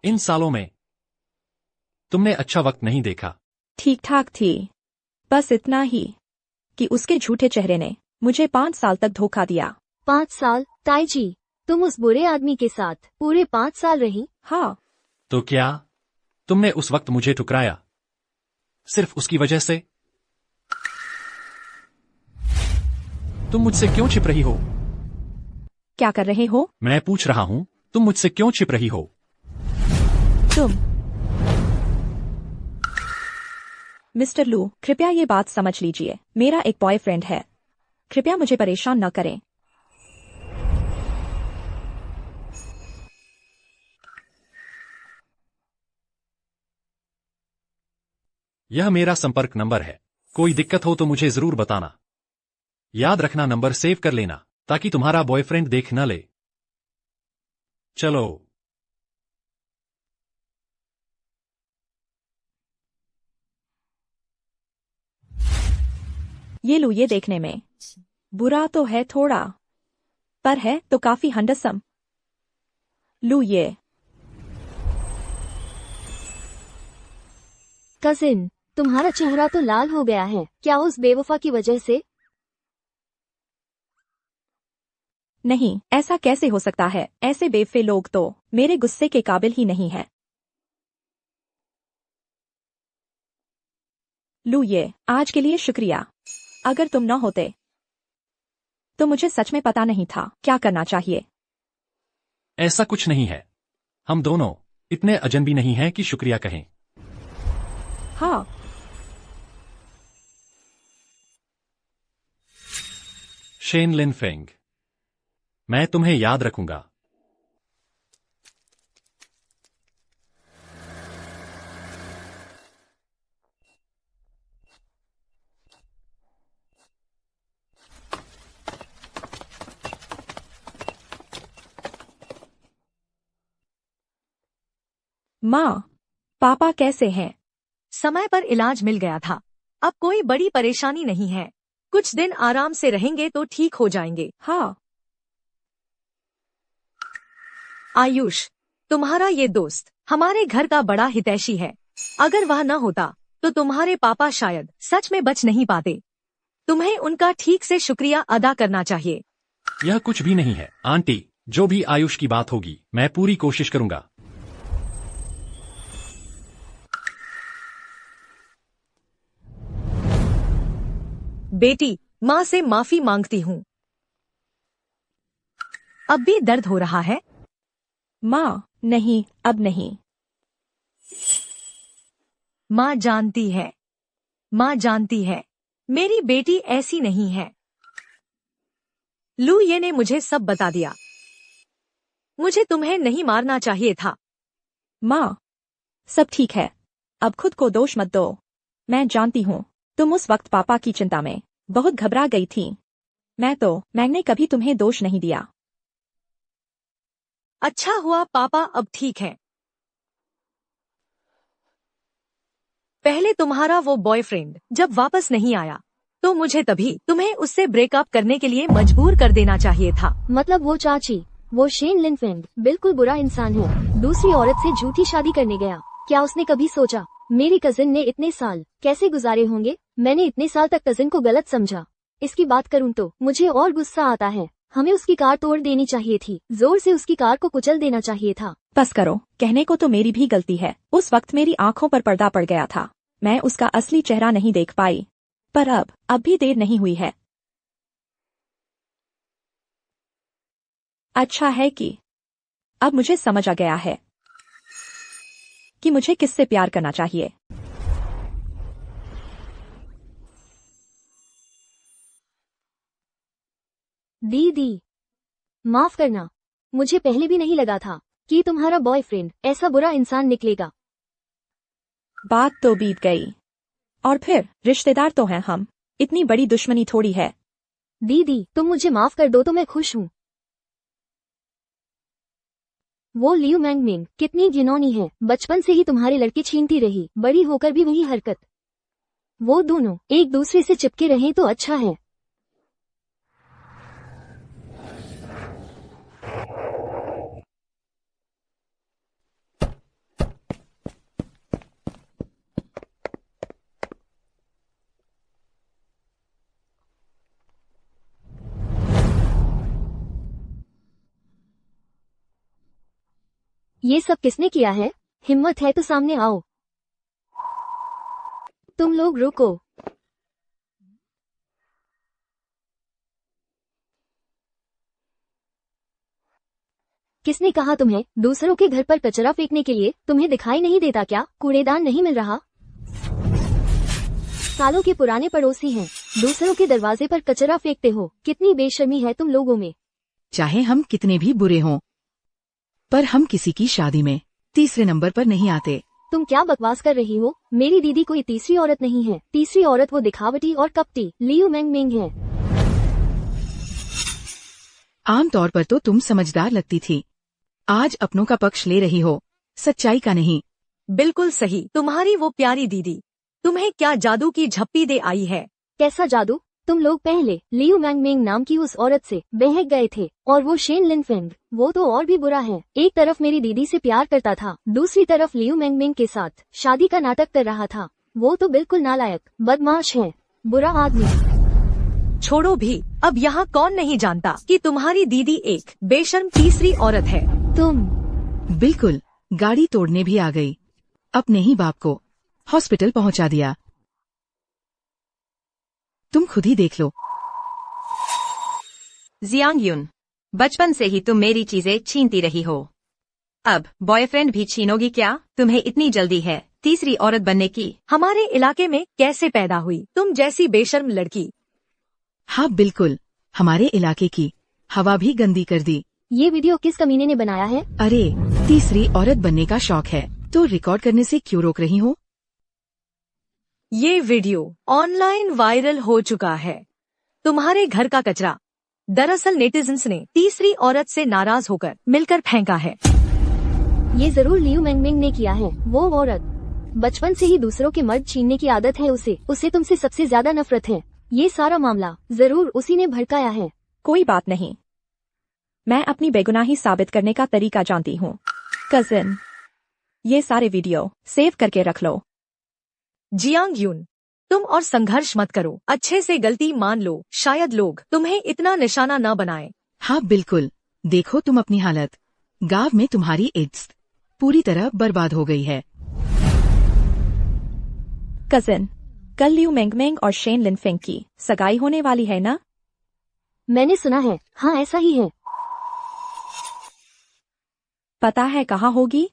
इन सालों में तुमने अच्छा वक्त नहीं देखा। ठीक ठाक थी, बस इतना ही कि उसके झूठे चेहरे ने मुझे 5 साल तक धोखा दिया। 5 साल? ताई जी, तुम उस बुरे आदमी के साथ पूरे 5 साल रही? हाँ। तो क्या तुमने उस वक्त मुझे ठुकराया सिर्फ उसकी वजह से? तुम मुझसे क्यों छिप रही हो? क्या कर रहे हो? मैं पूछ रहा हूं, तुम मुझसे क्यों छिप रही हो? तुम मिस्टर लू, कृपया ये बात समझ लीजिए। मेरा एक बॉयफ्रेंड है। कृपया मुझे परेशान न करें। यह मेरा संपर्क नंबर है। कोई दिक्कत हो तो मुझे जरूर बताना। याद रखना, नंबर सेव कर लेना ताकि तुम्हारा बॉयफ्रेंड देख न ले। चलो। ये लू, ये देखने में बुरा तो है थोड़ा, पर है तो काफी हंडसम। लू, ये कजिन, तुम्हारा चेहरा तो लाल हो गया है। क्या उस बेवफा की वजह से? नहीं, ऐसा कैसे हो सकता है? ऐसे बेवफे लोग तो मेरे गुस्से के काबिल ही नहीं है। लू, ये आज के लिए शुक्रिया। अगर तुम न होते तो मुझे सच में पता नहीं था क्या करना चाहिए। ऐसा कुछ नहीं है। हम दोनों इतने अजनबी नहीं हैं कि शुक्रिया कहें। हाँ। शेन लिनफेंग, मैं तुम्हें याद रखूंगा। माँ, पापा कैसे हैं? समय पर इलाज मिल गया था। अब कोई बड़ी परेशानी नहीं है, कुछ दिन आराम से रहेंगे तो ठीक हो जाएंगे। हाँ। आयुष, तुम्हारा ये दोस्त हमारे घर का बड़ा हितैषी है। अगर वह न होता तो तुम्हारे पापा शायद सच में बच नहीं पाते। तुम्हें उनका ठीक से शुक्रिया अदा करना चाहिए। यह कुछ भी नहीं है आंटी, जो भी आयुष की बात होगी मैं पूरी कोशिश करूंगा। बेटी, माँ से माफी मांगती हूँ। अब भी दर्द हो रहा है? माँ, नहीं, अब नहीं। माँ जानती है, माँ जानती है, मेरी बेटी ऐसी नहीं है। लू ये ने मुझे सब बता दिया। मुझे तुम्हें नहीं मारना चाहिए था। माँ, सब ठीक है, अब खुद को दोष मत दो। मैं जानती हूँ तुम उस वक्त पापा की चिंता में बहुत घबरा गई थी। मैंने कभी तुम्हें दोष नहीं दिया। अच्छा हुआ पापा अब ठीक है। पहले तुम्हारा वो बॉयफ्रेंड जब वापस नहीं आया तो मुझे तभी तुम्हें उससे ब्रेकअप करने के लिए मजबूर कर देना चाहिए था। मतलब वो चाची, वो शेन लिनफेंग बिल्कुल बुरा इंसान है। दूसरी औरत से झूठी शादी करने गया। क्या उसने कभी सोचा मेरी कजिन ने इतने साल कैसे गुजारे होंगे? मैंने इतने साल तक कजिन को गलत समझा। इसकी बात करूं तो मुझे और गुस्सा आता है। हमें उसकी कार तोड़ देनी चाहिए थी, जोर से उसकी कार को कुचल देना चाहिए था। बस करो, कहने को तो मेरी भी गलती है। उस वक्त मेरी आंखों पर पर्दा पड़ गया था, मैं उसका असली चेहरा नहीं देख पाई। पर अब भी देर नहीं हुई है। अच्छा है कि अब मुझे समझ आ गया है कि मुझे किससे प्यार करना चाहिए। दीदी, माफ करना, मुझे पहले भी नहीं लगा था कि तुम्हारा बॉयफ्रेंड ऐसा बुरा इंसान निकलेगा। बात तो बीत गई, और फिर रिश्तेदार तो हैं हम, इतनी बड़ी दुश्मनी थोड़ी है। दीदी, तुम मुझे माफ कर दो तो मैं खुश हूँ। वो लियू मैंगमिंग कितनी घिनौनी है, बचपन से ही तुम्हारे लड़के छीनती रही, बड़ी होकर भी वही हरकत। वो दोनों एक दूसरे से चिपके रहें तो अच्छा है। ये सब किसने किया है? हिम्मत है तो सामने आओ। तुम लोग रुको। किसने कहा तुम्हें दूसरों के घर पर कचरा फेंकने के लिए? तुम्हें दिखाई नहीं देता क्या कूड़ेदान नहीं मिल रहा? सालों के पुराने पड़ोसी हैं, दूसरों के दरवाजे पर कचरा फेंकते हो। कितनी बेशर्मी है तुम लोगों में। चाहे हम कितने भी बुरे हों, पर हम किसी की शादी में तीसरे नंबर पर नहीं आते। तुम क्या बकवास कर रही हो? मेरी दीदी कोई तीसरी औरत नहीं है। तीसरी औरत वो दिखावटी और कपटी लियू मैंगमिंग है। आमतौर पर तो तुम समझदार लगती थी, आज अपनों का पक्ष ले रही हो, सच्चाई का नहीं। बिल्कुल सही, तुम्हारी वो प्यारी दीदी तुम्हें क्या जादू की झप्पी दे आई है? कैसा जादू? तुम लोग पहले लियू मैंगमिंग नाम की उस औरत से बहक गए थे, और वो शेन लिनफेंग, वो तो और भी बुरा है। एक तरफ मेरी दीदी से प्यार करता था, दूसरी तरफ लियू मैंगमिंग के साथ शादी का नाटक कर रहा था। वो तो बिल्कुल नालायक, बदमाश है, बुरा आदमी। छोड़ो भी, अब यहाँ कौन नहीं जानता कि तुम्हारी दीदी एक बेशर्म तीसरी औरत है। तुम बिल्कुल, गाड़ी तोड़ने भी आ गई, अपने ही बाप को हॉस्पिटल पहुंचा दिया। तुम खुद ही देख लो। जियांगयुन, बचपन से ही तुम मेरी चीजें छीनती रही हो, अब बॉयफ्रेंड भी छीनोगी क्या? तुम्हें इतनी जल्दी है तीसरी औरत बनने की? हमारे इलाके में कैसे पैदा हुई तुम जैसी बेशर्म लड़की? हाँ बिल्कुल, हमारे इलाके की हवा भी गंदी कर दी। ये वीडियो किस कमीने ने बनाया है? अरे, तीसरी औरत बनने का शौक है तो रिकॉर्ड करने से क्यों रोक रही हो? ये वीडियो ऑनलाइन वायरल हो चुका है। तुम्हारे घर का कचरा दरअसल नेटिजन्स ने तीसरी औरत से नाराज होकर मिलकर फेंका है। ये जरूर लियू मैंगमिंग ने किया है। वो औरत बचपन से ही दूसरों के मर्द छीनने की आदत है उसे तुमसे सबसे ज्यादा नफरत है। ये सारा मामला जरूर उसी ने भड़काया है। कोई बात नहीं, मैं अपनी बेगुनाही साबित करने का तरीका जानती हूँ। कजिन, ये सारे वीडियो सेव करके रख लो। जियांग यून, तुम और संघर्ष मत करो, अच्छे से गलती मान लो, शायद लोग तुम्हें इतना निशाना न बनाए। हाँ बिल्कुल, देखो तुम अपनी हालत, गांव में तुम्हारी इज्जत पूरी तरह बर्बाद हो गई है। कजिन, कल लियू मेंगमेंग और शेन लिनफेंग की सगाई होने वाली है ना? मैंने सुना है, हाँ ऐसा ही है। पता है कहाँ होगी?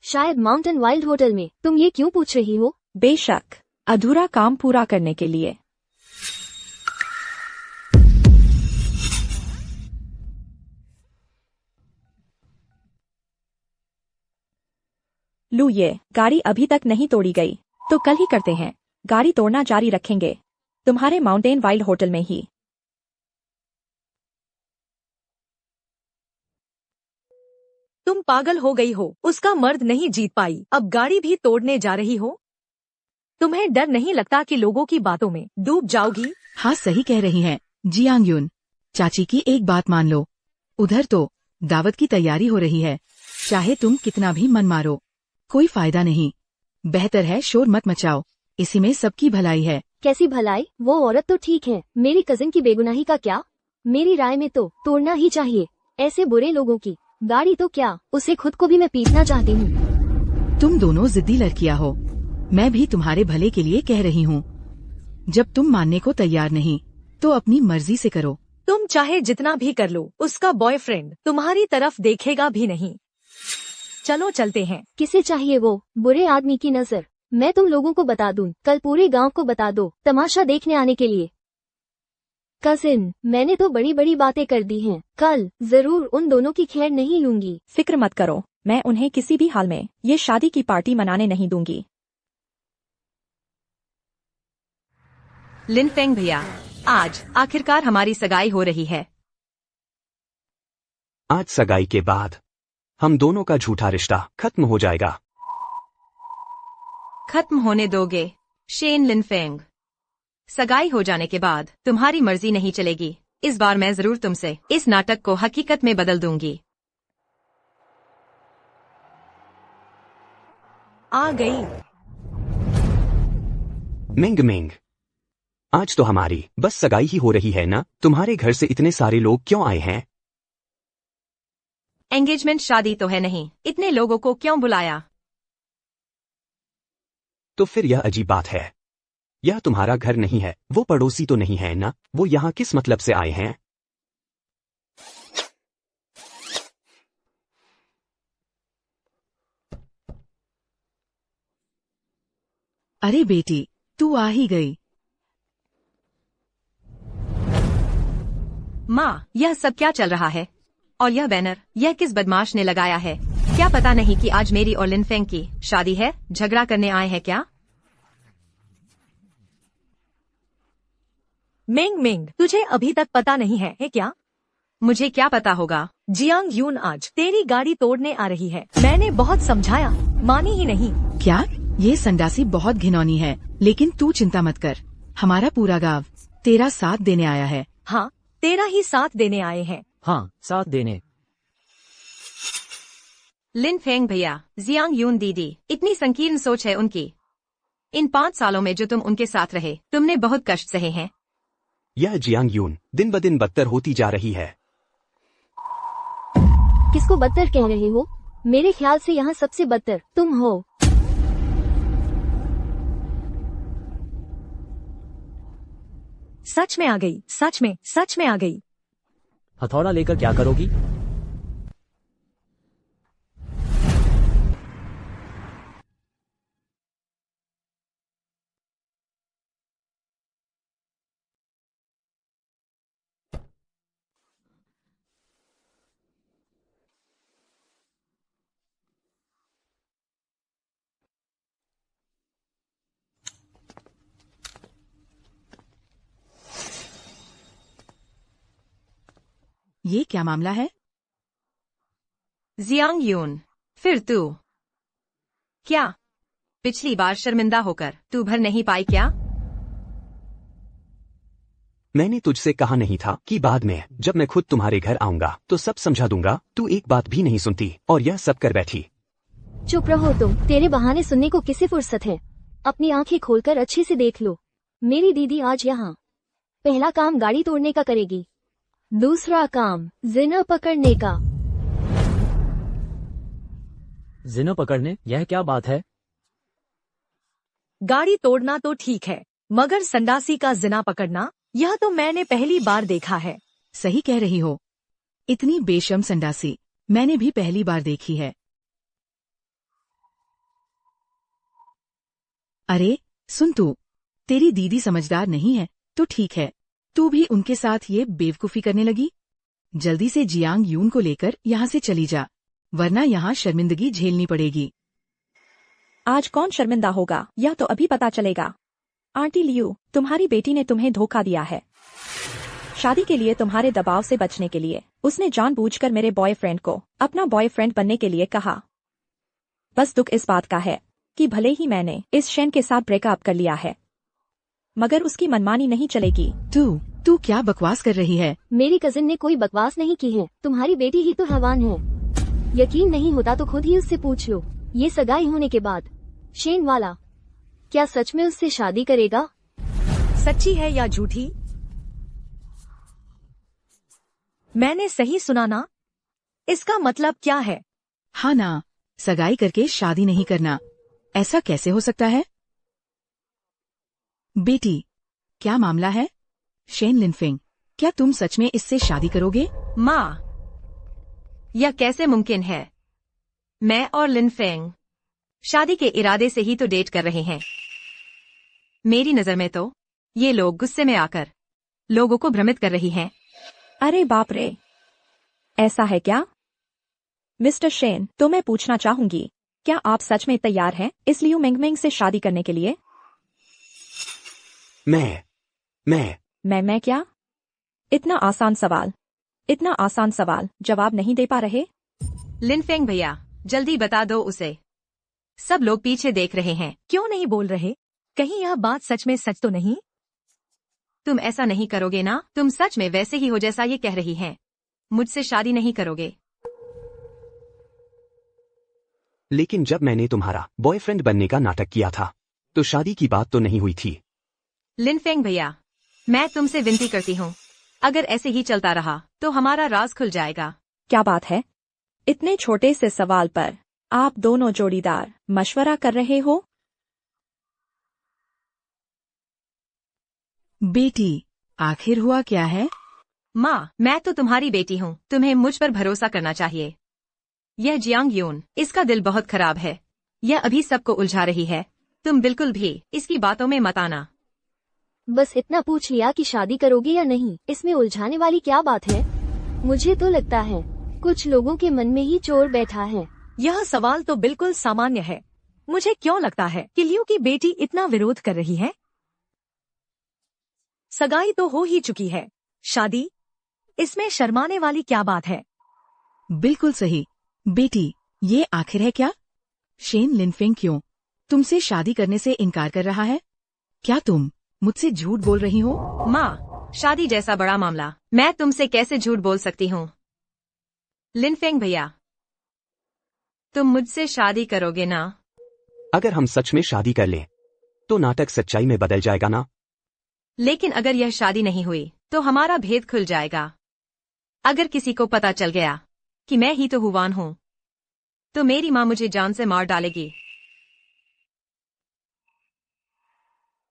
शायद माउंटेन वाइल्ड होटल में। तुम ये क्यों पूछ रही हो? बेशक, अधूरा काम पूरा करने के लिए। लू, ये गाड़ी अभी तक नहीं तोड़ी गई, तो कल ही करते हैं। गाड़ी तोड़ना जारी रखेंगे, तुम्हारे माउंटेन वाइल्ड होटल में ही। तुम पागल हो गई हो, उसका मर्द नहीं जीत पाई, अब गाड़ी भी तोड़ने जा रही हो? तुम्हें डर नहीं लगता कि लोगों की बातों में डूब जाओगी? हाँ सही कह रही हैं जियांग यून। चाची की एक बात मान लो, उधर तो दावत की तैयारी हो रही है। चाहे तुम कितना भी मन मारो, कोई फायदा नहीं। बेहतर है शोर मत मचाओ, इसी में सबकी भलाई है। कैसी भलाई? वो औरत तो ठीक है, मेरी कजिन की बेगुनाही का क्या? मेरी राय में तो तोड़ना ही चाहिए। ऐसे बुरे लोगों की गाड़ी तो क्या, उसे खुद को भी मैं पीटना चाहती हूँ। तुम दोनों जिद्दी लड़कियां हो, मैं भी तुम्हारे भले के लिए कह रही हूँ। जब तुम मानने को तैयार नहीं, तो अपनी मर्जी से करो। तुम चाहे जितना भी कर लो, उसका बॉयफ्रेंड तुम्हारी तरफ देखेगा भी नहीं। चलो चलते हैं। किसे चाहिए वो बुरे आदमी की नजर? मैं तुम लोगों को बता दूं, कल पूरे गांव को बता दो तमाशा देखने आने के लिए। कजिन, मैंने तो बड़ी बड़ी बातें कर दी हैं, कल जरूर उन दोनों की खैर नहीं लूंगी। फिक्र मत करो, मैं उन्हें किसी भी हाल में ये शादी की पार्टी मनाने नहीं दूंगी। लिनफेंग भैया, आज आखिरकार हमारी सगाई हो रही है। आज सगाई के बाद हम दोनों का झूठा रिश्ता खत्म हो जाएगा। खत्म होने दोगे शेन लिनफेंग? सगाई हो जाने के बाद तुम्हारी मर्जी नहीं चलेगी। इस बार मैं जरूर तुमसे इस नाटक को हकीकत में बदल दूंगी। आ गई। मिंग मिंग, आज तो हमारी बस सगाई ही हो रही है ना? तुम्हारे घर से इतने सारे लोग क्यों आए हैं? एंगेजमेंट शादी तो है नहीं, इतने लोगों को क्यों बुलाया? तो फिर यह अजीब बात है। यह तुम्हारा घर नहीं है, वो पड़ोसी तो नहीं है ना? वो यहाँ किस मतलब से आए हैं? अरे बेटी, तू आ ही गई। माँ, यह सब क्या चल रहा है? और यह बैनर, यह किस बदमाश ने लगाया है? क्या पता नहीं कि आज मेरी और लिनफेंग की शादी है? झगड़ा करने आए हैं क्या? मेंग मेंग, तुझे अभी तक पता नहीं है क्या? मुझे क्या पता होगा? जियांग यून आज तेरी गाड़ी तोड़ने आ रही है। मैंने बहुत समझाया, मानी ही नहीं। क्या? ये संडासी बहुत घिनौनी है, लेकिन तू चिंता मत कर, हमारा पूरा गांव तेरा साथ देने आया है। हाँ, तेरा ही साथ देने आए हैं। हाँ, साथ देने। लिनफेंग भैया, जियांग यून दीदी, इतनी संकीर्ण सोच है उनकी। इन 5 सालों में जो तुम उनके साथ रहे, तुमने बहुत कष्ट सहे हैं। यह जियांग यून दिन ब दिन बदतर होती जा रही है। किसको बदतर कह रहे हो? मेरे ख्याल से यहाँ सबसे बदतर तुम हो। सच में आ गई, सच में आ गई। हथौड़ा लेकर क्या करोगी? ये क्या मामला है? जियांग यून, फिर तू? क्या पिछली बार शर्मिंदा होकर तू भर नहीं पाई क्या? मैंने तुझसे कहा नहीं था कि बाद में जब मैं खुद तुम्हारे घर आऊंगा तो सब समझा दूंगा। तू एक बात भी नहीं सुनती और यह सब कर बैठी। चुप रहो तुम, तेरे बहाने सुनने को किसे फुर्सत है। अपनी आंखें खोलकर अच्छे से देख लो, मेरी दीदी आज यहाँ पहला काम गाड़ी तोड़ने का करेगी, दूसरा काम जिना पकड़ने का। जिनो पकड़ने? यह क्या बात है? गाड़ी तोड़ना तो ठीक है, मगर संडासी का जिना पकड़ना, यह तो मैंने पहली बार देखा है। सही कह रही हो, इतनी बेशर्म संडासी मैंने भी पहली बार देखी है। अरे सुन तू, तेरी दीदी समझदार नहीं है तो ठीक है, तू भी उनके साथ ये बेवकूफी करने लगी। जल्दी से जियांग यून को लेकर यहाँ से चली जा, वरना यहाँ शर्मिंदगी झेलनी पड़ेगी। आज कौन शर्मिंदा होगा यह तो अभी पता चलेगा। आंटी लियू, तुम्हारी बेटी ने तुम्हें धोखा दिया है। शादी के लिए तुम्हारे दबाव से बचने के लिए उसने जानबूझकर मेरे बॉयफ्रेंड को अपना बॉयफ्रेंड बनने के लिए कहा। बस दुख इस बात का है कि भले ही मैंने इस शेन के साथ ब्रेकअप कर लिया है, मगर उसकी मनमानी नहीं चलेगी। तू क्या बकवास कर रही है? मेरी कजिन ने कोई बकवास नहीं की है, तुम्हारी बेटी ही तो हैवान है। यकीन नहीं होता तो खुद ही उससे पूछ लो। ये सगाई होने के बाद शेन वाला क्या सच में उससे शादी करेगा? सच्ची है या झूठी? मैंने सही सुना ना? इसका मतलब क्या है? हाँ ना, सगाई करके शादी नहीं करना, ऐसा कैसे हो सकता है? बेटी, क्या मामला है? शेन लिनफिंग, क्या तुम सच में इससे शादी करोगे? माँ, यह कैसे मुमकिन है? मैं और लिनफेंग शादी के इरादे से ही तो डेट कर रहे हैं। मेरी नजर में तो ये लोग गुस्से में आकर लोगों को भ्रमित कर रही हैं। अरे बाप रे, ऐसा है क्या? मिस्टर शेन, तो मैं पूछना चाहूंगी, क्या आप सच में तैयार हैं इस लियू मिंगमिंग से शादी करने के लिए? मैं क्या? इतना आसान सवाल जवाब नहीं दे पा रहे? लिनफेंग भैया, जल्दी बता दो उसे, सब लोग पीछे देख रहे हैं। क्यों नहीं बोल रहे? कहीं यह बात सच में सच तो नहीं? तुम ऐसा नहीं करोगे ना? तुम सच में वैसे ही हो जैसा ये कह रही हैं। मुझसे शादी नहीं करोगे? लेकिन जब मैंने तुम्हारा बॉयफ्रेंड बनने का नाटक किया था तो शादी की बात तो नहीं हुई थी। लिनफेंग भैया, मैं तुमसे विनती करती हूँ, अगर ऐसे ही चलता रहा तो हमारा राज खुल जाएगा। क्या बात है? इतने छोटे से सवाल पर आप दोनों जोड़ीदार मशवरा कर रहे हो? बेटी, आखिर हुआ क्या है? माँ, मैं तो तुम्हारी बेटी हूँ, तुम्हें मुझ पर भरोसा करना चाहिए। यह जियांग यून, इसका दिल बहुत खराब है, यह अभी सबको उलझा रही है। तुम बिल्कुल भी इसकी बातों में मत आना। बस इतना पूछ लिया कि शादी करोगे या नहीं, इसमें उलझाने वाली क्या बात है? मुझे तो लगता है कुछ लोगों के मन में ही चोर बैठा है। यह सवाल तो बिल्कुल सामान्य है। मुझे क्यों लगता है कि लियू की बेटी इतना विरोध कर रही है? सगाई तो हो ही चुकी है, शादी, इसमें शर्माने वाली क्या बात है? बिल्कुल सही। बेटी, ये आखिर है क्या? शेन लिनफिंग क्यों तुमसे शादी करने से इनकार कर रहा है? क्या तुम मुझसे झूठ बोल रही हो? माँ, शादी जैसा बड़ा मामला मैं तुमसे कैसे झूठ बोल सकती हूँ? लिनफेंग भैया, तुम मुझसे शादी करोगे ना? अगर हम सच में शादी कर लें तो नाटक सच्चाई में बदल जाएगा ना? लेकिन अगर यह शादी नहीं हुई तो हमारा भेद खुल जाएगा। अगर किसी को पता चल गया कि मैं ही तो हुवान हूँ तो मेरी माँ मुझे जान से मार डालेगी।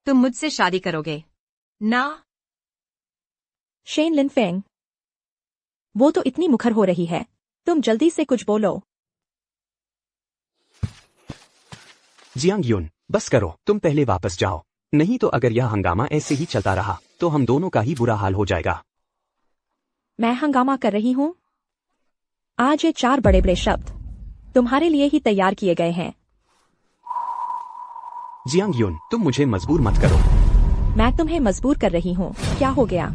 तुम मुझसे शादी करोगे ना? शेन लिनफेंग, वो तो इतनी मुखर हो रही है, तुम जल्दी से कुछ बोलो। जियांग यून, बस करो, तुम पहले वापस जाओ, नहीं तो अगर यह हंगामा ऐसे ही चलता रहा तो हम दोनों का ही बुरा हाल हो जाएगा। मैं हंगामा कर रही हूँ? आज ये 4 बड़े बड़े शब्द तुम्हारे लिए ही तैयार किए गए हैं। जियांग यून, तुम मुझे मजबूर मत करो। मैं तुम्हें मजबूर कर रही हूँ, क्या हो गया?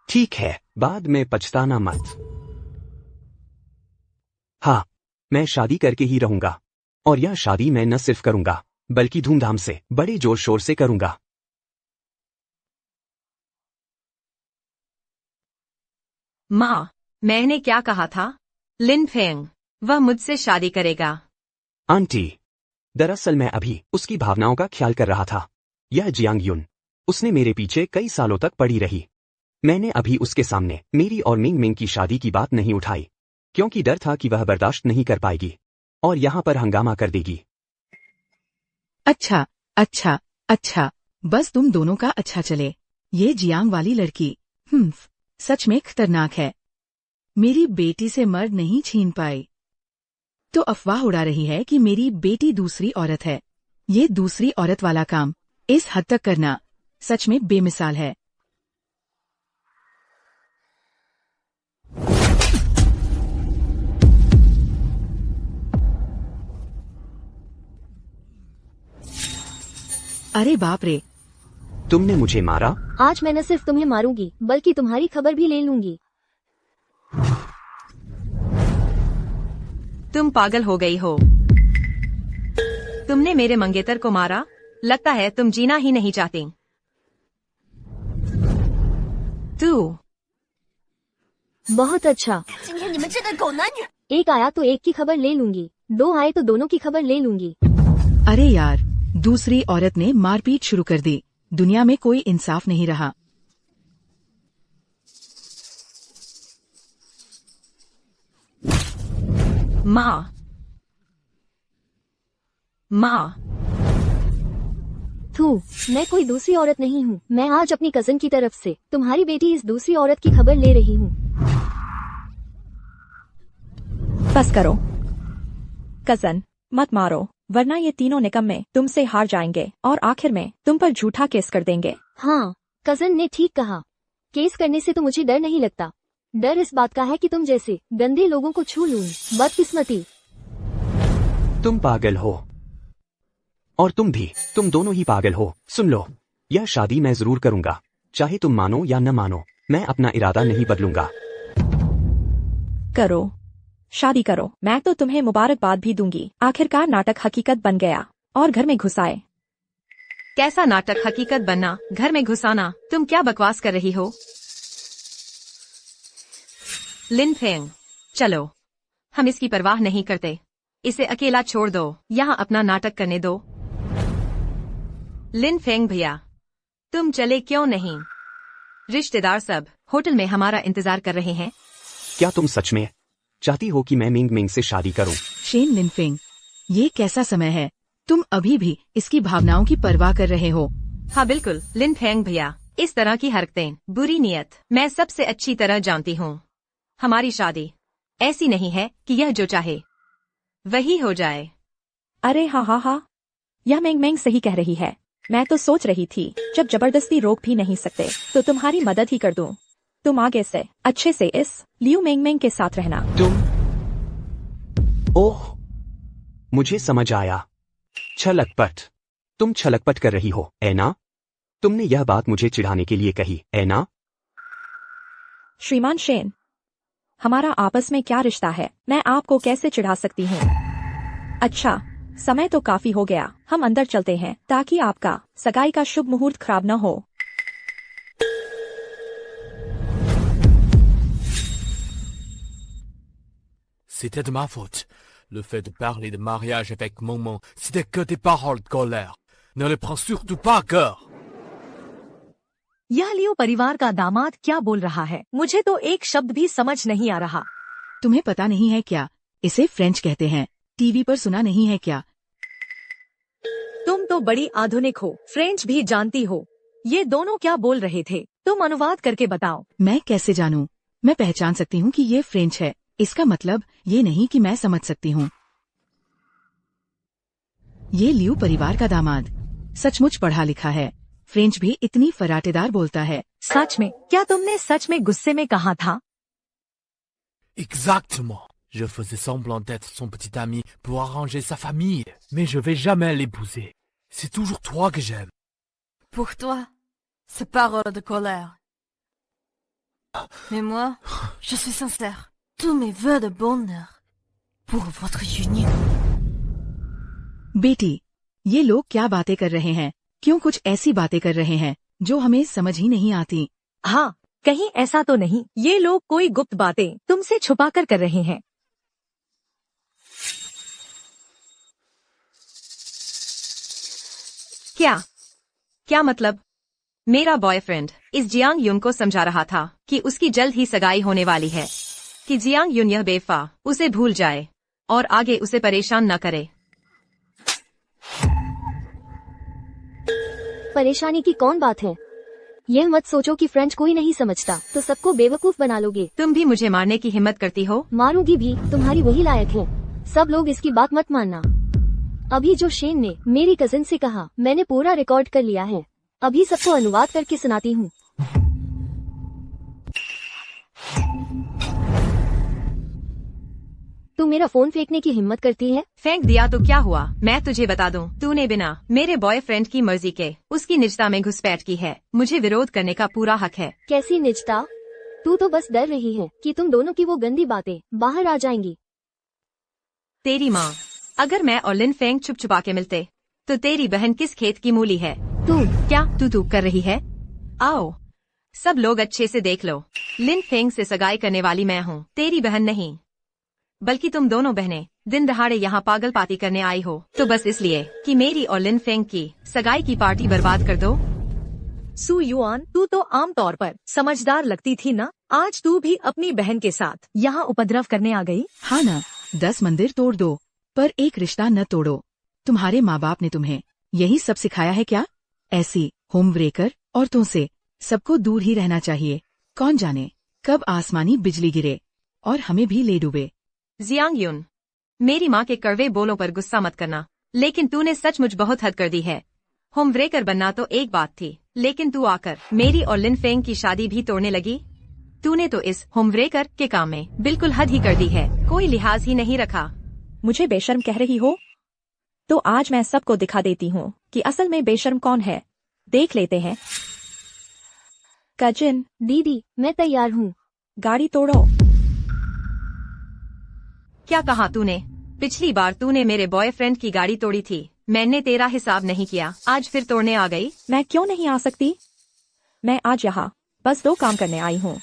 ठीक है, बाद में पछताना मत। हाँ, मैं शादी करके ही रहूंगा और यह शादी मैं न सिर्फ करूंगा बल्कि धूमधाम से बड़े जोर शोर से करूंगा। माँ, मैंने क्या कहा था? लिन फेंग, वह मुझसे शादी करेगा। आंटी, दरअसल मैं अभी उसकी भावनाओं का ख्याल कर रहा था। यह जियांग युन, उसने मेरे पीछे कई सालों तक पड़ी रही। मैंने अभी उसके सामने मेरी और मिंग मिंग की शादी की बात नहीं उठाई, क्योंकि डर था कि वह बर्दाश्त नहीं कर पाएगी और यहाँ पर हंगामा कर देगी। अच्छा अच्छा अच्छा, बस तुम दोनों का अच्छा चले। ये जियांग वाली लड़की सच में खतरनाक है। मेरी बेटी से मर्द नहीं छीन पाई तो अफवाह उड़ा रही है कि मेरी बेटी दूसरी औरत है। ये दूसरी औरत वाला काम इस हद तक करना सच में बेमिसाल है। अरे बाप रे, तुमने मुझे मारा? आज मैं न सिर्फ तुम्हें मारूंगी बल्कि तुम्हारी खबर भी ले लूंगी। तुम पागल हो गई हो। तुमने मेरे मंगेतर को मारा। लगता है तुम जीना ही नहीं चाहती। तू बहुत अच्छा। एक आया तो एक की खबर ले लूंगी, दो आए तो दोनों की खबर ले लूंगी। अरे यार, दूसरी औरत ने मारपीट शुरू कर दी। दुनिया में कोई इंसाफ नहीं रहा। माँ, माँ, थू, मैं कोई दूसरी औरत नहीं हूँ। मैं आज अपनी कजन की तरफ से तुम्हारी बेटी इस दूसरी औरत की खबर ले रही हूँ। बस करो कजन, मत मारो, वरना ये तीनों निकम्मे तुमसे हार जाएंगे और आखिर में तुम पर झूठा केस कर देंगे। हाँ, कजन ने ठीक कहा। केस करने से तो मुझे डर नहीं लगता। डर इस बात का है कि तुम जैसे गंदे लोगों को छू लूं। बदकिस्मती। तुम पागल हो और तुम भी, तुम दोनों ही पागल हो। सुन लो, यह शादी मैं जरूर करूंगा, चाहे तुम मानो या न मानो। मैं अपना इरादा नहीं बदलूंगा। करो, शादी करो। मैं तो तुम्हें मुबारकबाद भी दूंगी। आखिरकार नाटक हकीकत बन गया और घर में घुसाए। कैसा नाटक हकीकत बनना, घर में घुसाना? तुम क्या बकवास कर रही हो? लिन फेंग, चलो, हम इसकी परवाह नहीं करते। इसे अकेला छोड़ दो, यहाँ अपना नाटक करने दो। लिन फेंग भैया, तुम चले क्यों नहीं? रिश्तेदार सब होटल में हमारा इंतजार कर रहे हैं। क्या तुम सच में चाहती हो कि मैं मिंग मिंग से शादी करूं? शेन लिनफिंग, ये कैसा समय है? तुम अभी भी इसकी भावनाओं की परवाह कर रहे हो? हाँ बिल्कुल लिन फेंग भैया, इस तरह की हरकतें, बुरी नीयत मैं सबसे अच्छी तरह जानती हूँ। हमारी शादी ऐसी नहीं है कि यह जो चाहे वही हो जाए। अरे हाँ हाँ हाँ, यह मेंग मेंग सही कह रही है। मैं तो सोच रही थी जब जबरदस्ती रोक भी नहीं सकते तो तुम्हारी मदद ही कर दूं। तुम आगे से अच्छे से इस लियू मेंग मेंग के साथ रहना। ओह, मुझे समझ आया। छलकपट, तुम छलकपट कर रही हो, है ना? तुमने यह बात मुझे चिढ़ाने के लिए कही, है ना? श्रीमान शेन, हमारा आपस में क्या रिश्ता है? मैं आपको कैसे चिढ़ा सकती हूँ? अच्छा, समय तो काफी हो गया, हम अंदर चलते हैं ताकि आपका सगाई का शुभ मुहूर्त खराब न हो। C'était de ma faute. Le fait de parler de mariage avec maman, c'était que des paroles de colère. Ne les prends surtout pas à cœur. यह लियो परिवार का दामाद क्या बोल रहा है? मुझे तो एक शब्द भी समझ नहीं आ रहा। तुम्हें पता नहीं है क्या? इसे फ्रेंच कहते हैं। टीवी पर सुना नहीं है क्या? तुम तो बड़ी आधुनिक हो, फ्रेंच भी जानती हो। ये दोनों क्या बोल रहे थे? तुम अनुवाद करके बताओ। मैं कैसे जानूं? मैं पहचान सकती हूँ कि ये फ्रेंच है। इसका मतलब ये नहीं कि मैं समझ सकती हूँ। ये लियू परिवार का दामाद सचमुच पढ़ा लिखा है। फ्रेंच भी इतनी फराटेदार बोलता है। सच में? क्या तुमने सच में गुस्से में कहा था? Exactement. Je faisais semblant d'être son petit ami pour arranger sa famille. Mais je vais jamais l'épouser. C'est toujours toi que j'aime. Pour toi, c'est parole de colère. Mais moi, je suis sincère. Tous mes vœux de bonheur pour votre union. बेटी, ये लोग क्या बातें कर रहे हैं? क्यों कुछ ऐसी बातें कर रहे हैं जो हमें समझ ही नहीं आती? हाँ, कहीं ऐसा तो नहीं ये लोग कोई गुप्त बातें तुमसे छुपाकर कर रहे हैं? क्या मतलब? मेरा बॉयफ्रेंड इस जियांग युन को समझा रहा था कि उसकी जल्द ही सगाई होने वाली है, कि जियांग युन यह बेवफा उसे भूल जाए और आगे उसे परेशान न करे। परेशानी की कौन बात है? यह मत सोचो कि फ्रेंच कोई नहीं समझता तो सबको बेवकूफ बना लोगे। तुम भी मुझे मारने की हिम्मत करती हो? मारूंगी भी, तुम्हारी वही लायक है। सब लोग इसकी बात मत मानना। अभी जो शेन ने मेरी कजिन से कहा मैंने पूरा रिकॉर्ड कर लिया है, अभी सबको अनुवाद करके सुनाती हूँ। तू मेरा फोन फेंकने की हिम्मत करती है? फेंक दिया तो क्या हुआ? मैं तुझे बता दूं, तूने बिना मेरे बॉयफ्रेंड की मर्जी के उसकी निजता में घुसपैठ की है। मुझे विरोध करने का पूरा हक है। कैसी निजता? तू तो बस डर रही है कि तुम दोनों की वो गंदी बातें बाहर आ जाएंगी। तेरी माँ, अगर मैं और लिन फेंग छुप छुपा के मिलते तो तेरी बहन किस खेत की मूली है? तू कर रही है? आओ सब लोग अच्छे से देख लो, लिन फेंग से सगाई करने वाली मैं हूँ, तेरी बहन नहीं। बल्कि तुम दोनों बहनें दिन दहाड़े यहाँ पागल पार्टी करने आई हो तो बस इसलिए कि मेरी और लिन फेंग की सगाई की पार्टी बर्बाद कर दो। सू युआन, तू तो आमतौर पर समझदार लगती थी ना, आज तू भी अपनी बहन के साथ यहाँ उपद्रव करने आ गई? हाँ ना, 10 मंदिर तोड़ दो पर एक रिश्ता न तोड़ो। तुम्हारे माँ बाप ने तुम्हें यही सब सिखाया है क्या? ऐसी होम ब्रेकर औरतों से सबको दूर ही रहना चाहिए। कौन जाने कब आसमानी बिजली गिरे और हमें भी ले डूबे। जियांग युन, मेरी माँ के कड़वे बोलों पर गुस्सा मत करना, लेकिन तूने सचमुच बहुत हद कर दी है। होम ब्रेकर बनना तो एक बात थी, लेकिन तू आकर मेरी और लिन फेंग की शादी भी तोड़ने लगी। तूने तो इस होम ब्रेकर के काम में बिल्कुल हद ही कर दी है, कोई लिहाज ही नहीं रखा। मुझे बेशर्म कह रही हो? तो आज मैं सबको दिखा देती हूँ कि असल में बेशर्म कौन है। देख लेते हैं। कजिन, दीदी मैं तैयार हूँ। गाड़ी तोड़ो। क्या कहा तूने? पिछली बार तूने मेरे बॉयफ्रेंड की गाड़ी तोड़ी थी, मैंने तेरा हिसाब नहीं किया, आज फिर तोड़ने आ गई? मैं क्यों नहीं आ सकती? मैं आज यहाँ बस 2 काम करने आई हूँ,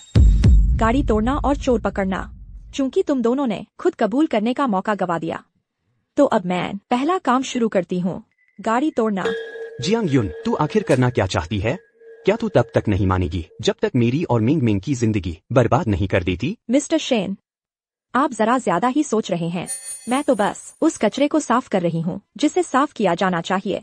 गाड़ी तोड़ना और चोर पकड़ना। चूंकि तुम दोनों ने खुद कबूल करने का मौका गवा दिया, तो अब मैं पहला काम शुरू करती हूँ, गाड़ी तोड़ना। जियांग युन, तू आखिर करना क्या चाहती है? क्या तू तब तक नहीं मानेगी जब तक मेरी और मिंग मिंग की जिंदगी बर्बाद नहीं कर देती? मिस्टर शेन, आप जरा ज्यादा ही सोच रहे हैं। मैं तो बस उस कचरे को साफ कर रही हूँ जिसे साफ किया जाना चाहिए।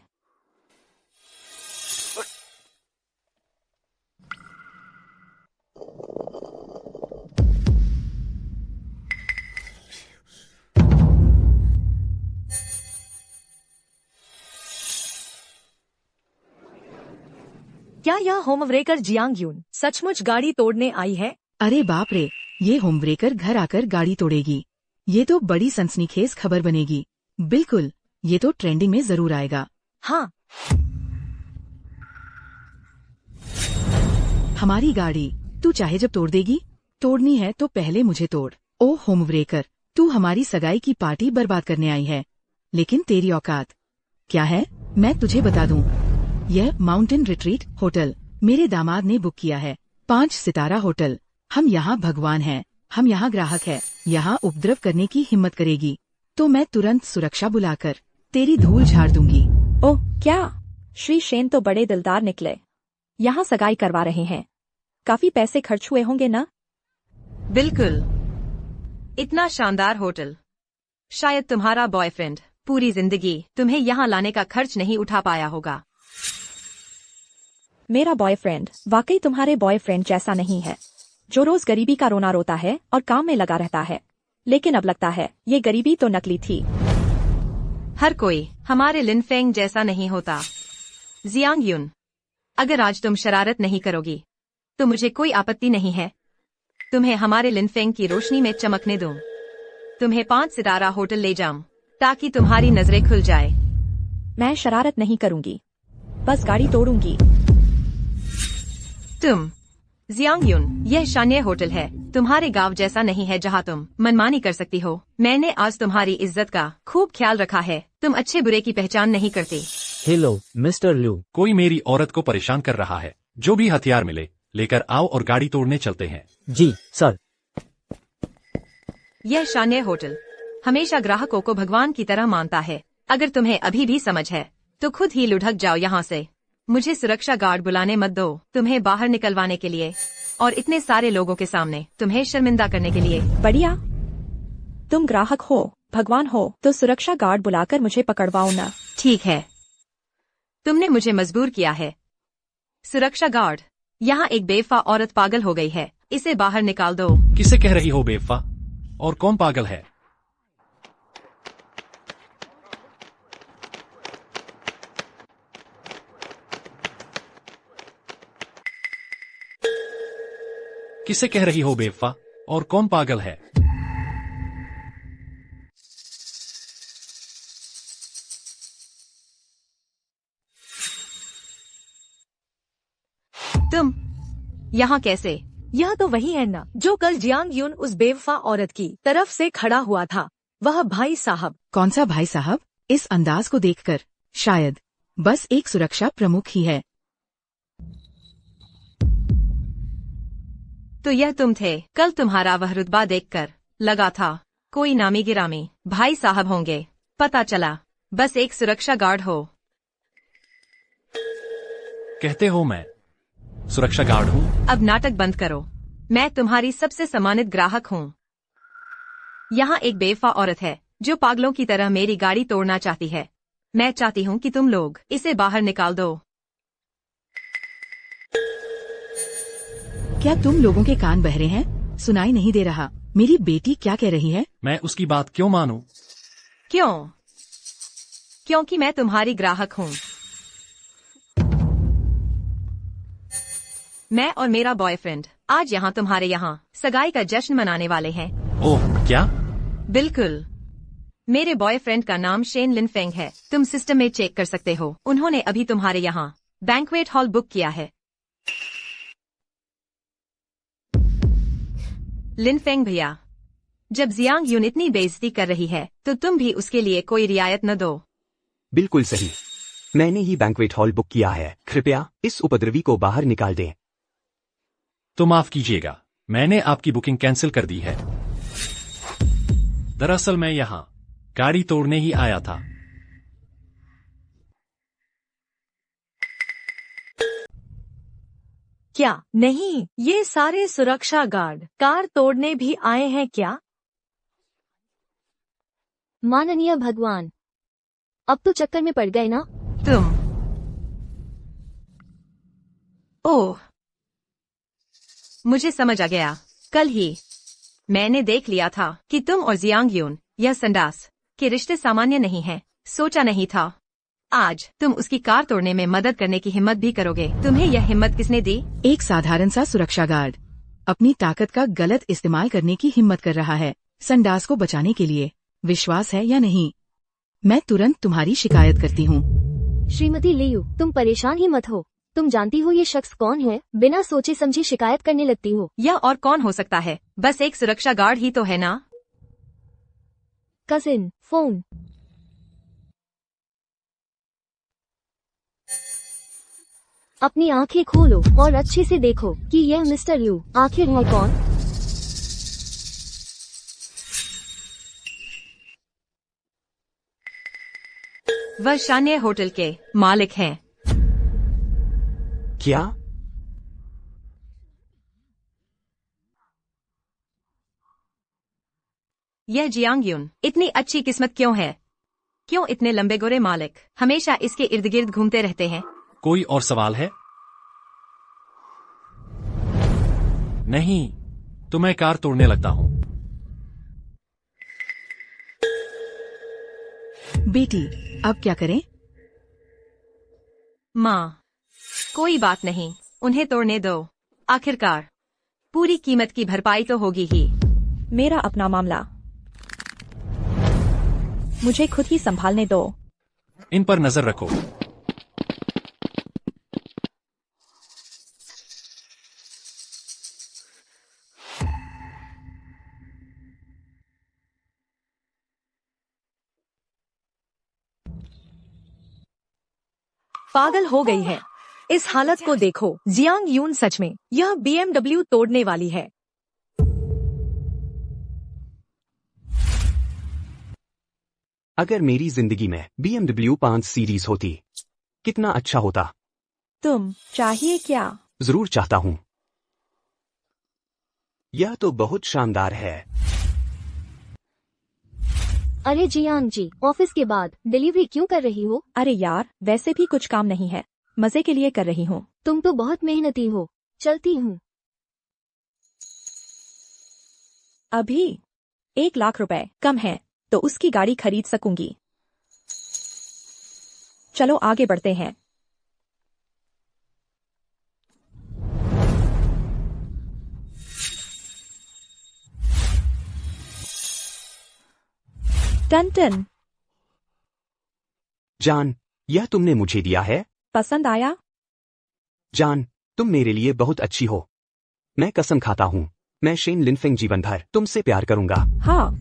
क्या यह होम ब्रेकर जियांग युन सचमुच गाड़ी तोड़ने आई है? अरे बाप रे, ये होम ब्रेकर घर आकर गाड़ी तोड़ेगी। ये तो बड़ी सनसनीखेज खबर बनेगी। बिल्कुल, ये तो ट्रेंडिंग में जरूर आएगा। हाँ, हमारी गाड़ी तू चाहे जब तोड़ देगी। तोड़नी है तो पहले मुझे तोड़। ओ होम ब्रेकर, तू हमारी सगाई की पार्टी बर्बाद करने आई है, लेकिन तेरी औकात क्या है मैं तुझे बता दूं। यह माउंटेन रिट्रीट होटल मेरे दामाद ने बुक किया है, 5 सितारा होटल। हम यहाँ भगवान हैं, हम यहाँ ग्राहक है। यहाँ उपद्रव करने की हिम्मत करेगी तो मैं तुरंत सुरक्षा बुलाकर तेरी धूल झाड़ दूंगी। ओह क्या, श्री शेन तो बड़े दिलदार निकले। यहाँ सगाई करवा रहे हैं, काफी पैसे खर्च हुए होंगे ना? बिल्कुल, इतना शानदार होटल शायद तुम्हारा बॉयफ्रेंड पूरी जिंदगी तुम्हें यहाँ लाने का खर्च नहीं उठा पाया होगा। मेरा बॉयफ्रेंड वाकई तुम्हारे बॉयफ्रेंड जैसा नहीं है, जो रोज गरीबी का रोना रोता है और काम में लगा रहता है। लेकिन अब लगता है ये गरीबी तो नकली थी। हर कोई हमारे लिन फेंग जैसा नहीं होता। जियांग युन, अगर आज तुम शरारत नहीं करोगी तो मुझे कोई आपत्ति नहीं है। तुम्हें हमारे लिन फेंग की रोशनी में चमकने दूं। तुम्हें 5 सितारा होटल ले जाऊं ताकि तुम्हारी नजरें खुल जाए। मैं शरारत नहीं करूंगी, बस गाड़ी तोड़ूंगी। तुम जियांग युन, यह शानदार होटल है, तुम्हारे गांव जैसा नहीं है जहां तुम मनमानी कर सकती हो। मैंने आज तुम्हारी इज्जत का खूब ख्याल रखा है। तुम अच्छे बुरे की पहचान नहीं करते। हेलो मिस्टर लू। कोई मेरी औरत को परेशान कर रहा है। जो भी हथियार मिले लेकर आओ और गाड़ी तोड़ने चलते हैं। जी सर। यह शान्य होटल हमेशा ग्राहकों को भगवान की तरह मानता है। अगर तुम्हें अभी भी समझ है तो खुद ही लुढ़क जाओ यहाँ से। मुझे सुरक्षा गार्ड बुलाने मत दो तुम्हें बाहर निकलवाने के लिए और इतने सारे लोगों के सामने तुम्हें शर्मिंदा करने के लिए। बढ़िया। तुम ग्राहक हो, भगवान हो, तो सुरक्षा गार्ड बुलाकर मुझे पकड़वाओ ना। ठीक है, तुमने मुझे मजबूर किया है। सुरक्षा गार्ड, यहाँ एक बेवफा औरत पागल हो गई है, इसे बाहर निकाल दो। किसे कह रही हो बेवफा? और कौन पागल है? किसे कह रही हो बेवफा? और कौन पागल है? तुम यहाँ कैसे? यह तो वही है ना जो कल जियांग यून उस बेवफा औरत की तरफ से खड़ा हुआ था। वह भाई साहब। कौन सा भाई साहब? इस अंदाज को देखकर शायद बस एक सुरक्षा प्रमुख ही है। तो यह तुम थे। कल तुम्हारा वह रुतबा देखकर लगा था कोई नामी गिरामी भाई साहब होंगे। पता चला बस एक सुरक्षा गार्ड हो। कहते हो मैं सुरक्षा गार्ड हूँ? अब नाटक बंद करो। मैं तुम्हारी सबसे सम्मानित ग्राहक हूँ। यहाँ एक बेवफा औरत है जो पागलों की तरह मेरी गाड़ी तोड़ना चाहती है। मैं चाहती हूँ कि तुम लोग इसे बाहर निकाल दो। क्या तुम लोगों के कान बहरे हैं? सुनाई नहीं दे रहा। मेरी बेटी क्या कह रही है? मैं उसकी बात क्यों मानूं? क्यों? क्योंकि मैं तुम्हारी ग्राहक हूँ। मैं और मेरा बॉयफ्रेंड आज यहाँ तुम्हारे यहाँ सगाई का जश्न मनाने वाले हैं। ओह क्या? बिल्कुल। मेरे बॉयफ्रेंड का नाम शेन लिनफेंग है। तुम सिस्टम में चेक कर सकते हो। उन्होंने अभी तुम्हारे यहाँ बैंक्वेट हॉल बुक किया है। लिनफेंग भैया, जब जियांग यून इतनी बेइज्जती कर रही है तो तुम भी उसके लिए कोई रियायत न दो। बिल्कुल सही। मैंने ही बैंक्वेट हॉल बुक किया है। कृपया इस उपद्रवी को बाहर निकाल दें। तो माफ कीजिएगा, मैंने आपकी बुकिंग कैंसिल कर दी है। दरअसल मैं यहाँ गाड़ी तोड़ने ही आया था। क्या नहीं, ये सारे सुरक्षा गार्ड कार तोड़ने भी आए हैं क्या? माननीय भगवान, अब तो चक्कर में पड़ गए ना। तुम ओह, मुझे समझ आ गया। कल ही मैंने देख लिया था कि तुम और जियांग यून यह संडास के रिश्ते सामान्य नहीं हैं। सोचा नहीं था आज तुम उसकी कार तोड़ने में मदद करने की हिम्मत भी करोगे। तुम्हें यह हिम्मत किसने दी? एक साधारण सा सुरक्षा गार्ड अपनी ताकत का गलत इस्तेमाल करने की हिम्मत कर रहा है संडास को बचाने के लिए। विश्वास है या नहीं? मैं तुरंत तुम्हारी शिकायत करती हूँ। श्रीमती लियू, तुम परेशान ही मत हो। तुम जानती हो ये शख्स कौन है? बिना सोचे समझे शिकायत करने लगती हो। यह और कौन हो सकता है? बस एक सुरक्षा गार्ड ही तो है ना। Cousin, phone. अपनी आंखें खोलो और अच्छे से देखो कि यह मिस्टर लियू आखिर है कौन। वह शान्य होटल के मालिक हैं। क्या? यह जियांग यून। इतनी अच्छी किस्मत क्यों है? क्यों इतने लंबे गोरे मालिक हमेशा इसके इर्द गिर्द घूमते रहते हैं? कोई और सवाल है? नहीं, तो मैं कार तोड़ने लगता हूँ। बेटी, अब क्या करें? माँ, कोई बात नहीं, उन्हें तोड़ने दो। आखिरकार पूरी कीमत की भरपाई तो होगी ही। मेरा अपना मामला मुझे खुद ही संभालने दो। इन पर नजर रखो। पागल हो गई है। इस हालत को देखो। जियांग यून सच में यह BMW तोड़ने वाली है। अगर मेरी जिंदगी में BMW 5 सीरीज होती कितना अच्छा होता। तुम चाहिए क्या? जरूर चाहता हूँ। यह तो बहुत शानदार है। अरे जियांग जी, ऑफिस के बाद डिलीवरी क्यों कर रही हो? अरे यार, वैसे भी कुछ काम नहीं है, मजे के लिए कर रही हूँ। तुम तो बहुत मेहनती हो। चलती हूँ। अभी 1 लाख रुपए कम है तो उसकी गाड़ी खरीद सकूंगी। चलो आगे बढ़ते हैं। टन टन। जान, यह तुमने मुझे दिया है? पसंद आया? जान, तुम मेरे लिए बहुत अच्छी हो। मैं कसम खाता हूँ, मैं शेन लिनफेंग जीवन भर तुमसे प्यार करूंगा। हाँ।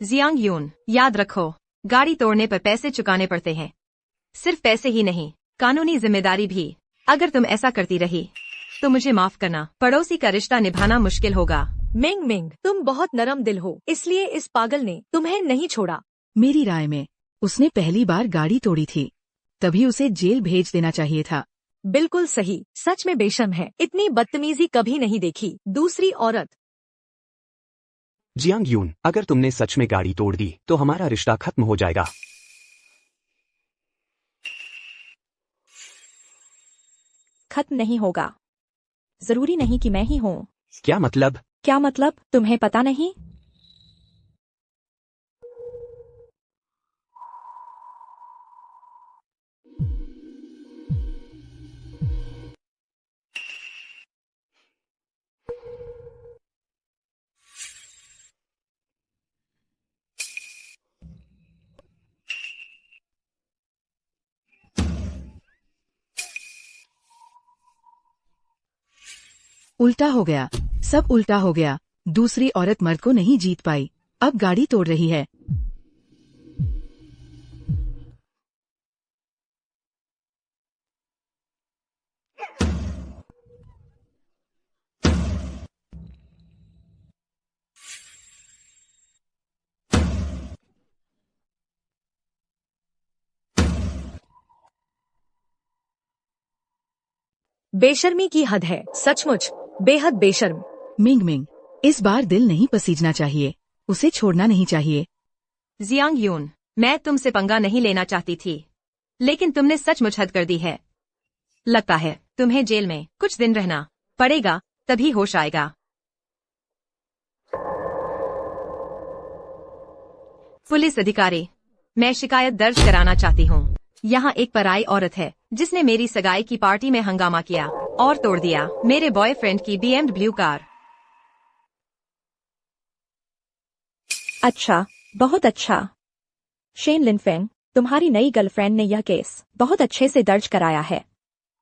जियांग यून, याद रखो, गाड़ी तोड़ने पर पैसे चुकाने पड़ते हैं। सिर्फ पैसे ही नहीं, कानूनी जिम्मेदारी भी। अगर तुम ऐसा करती रही तो मुझे माफ करना, पड़ोसी का रिश्ता निभाना मुश्किल होगा। मिंग मिंग, तुम बहुत नरम दिल हो, इसलिए इस पागल ने तुम्हें नहीं छोड़ा। मेरी राय में उसने पहली बार गाड़ी तोड़ी थी, तभी उसे जेल भेज देना चाहिए था। बिल्कुल सही, सच में बेशर्म है। इतनी बदतमीजी कभी नहीं देखी। दूसरी औरत। जियांग यून, अगर तुमने सच में गाड़ी तोड़ दी तो हमारा रिश्ता खत्म हो जाएगा। खत्म नहीं होगा। जरूरी नहीं कि मैं ही हूँ। क्या मतलब? क्या मतलब? तुम्हें पता नहीं? उल्टा हो गया, सब उल्टा हो गया। दूसरी औरत मर्द को नहीं जीत पाई, अब गाड़ी तोड़ रही है। बेशर्मी की हद है, सचमुच बेहद बेशर्म। मिंग मिंग, इस बार दिल नहीं पसीजना चाहिए, उसे छोड़ना नहीं चाहिए। जियांग यून, मैं तुमसे पंगा नहीं लेना चाहती थी, लेकिन तुमने सचमुच हद कर दी है। लगता है तुम्हें जेल में कुछ दिन रहना पड़ेगा, तभी होश आएगा। पुलिस अधिकारी, मैं शिकायत दर्ज कराना चाहती हूँ। यहाँ एक पराई औरत है जिसने मेरी सगाई की पार्टी में हंगामा किया और तोड़ दिया मेरे बॉयफ्रेंड की BMW कार। अच्छा, बहुत अच्छा। शेन लिनफेंग, तुम्हारी नई गर्लफ्रेंड ने यह केस बहुत अच्छे से दर्ज कराया है।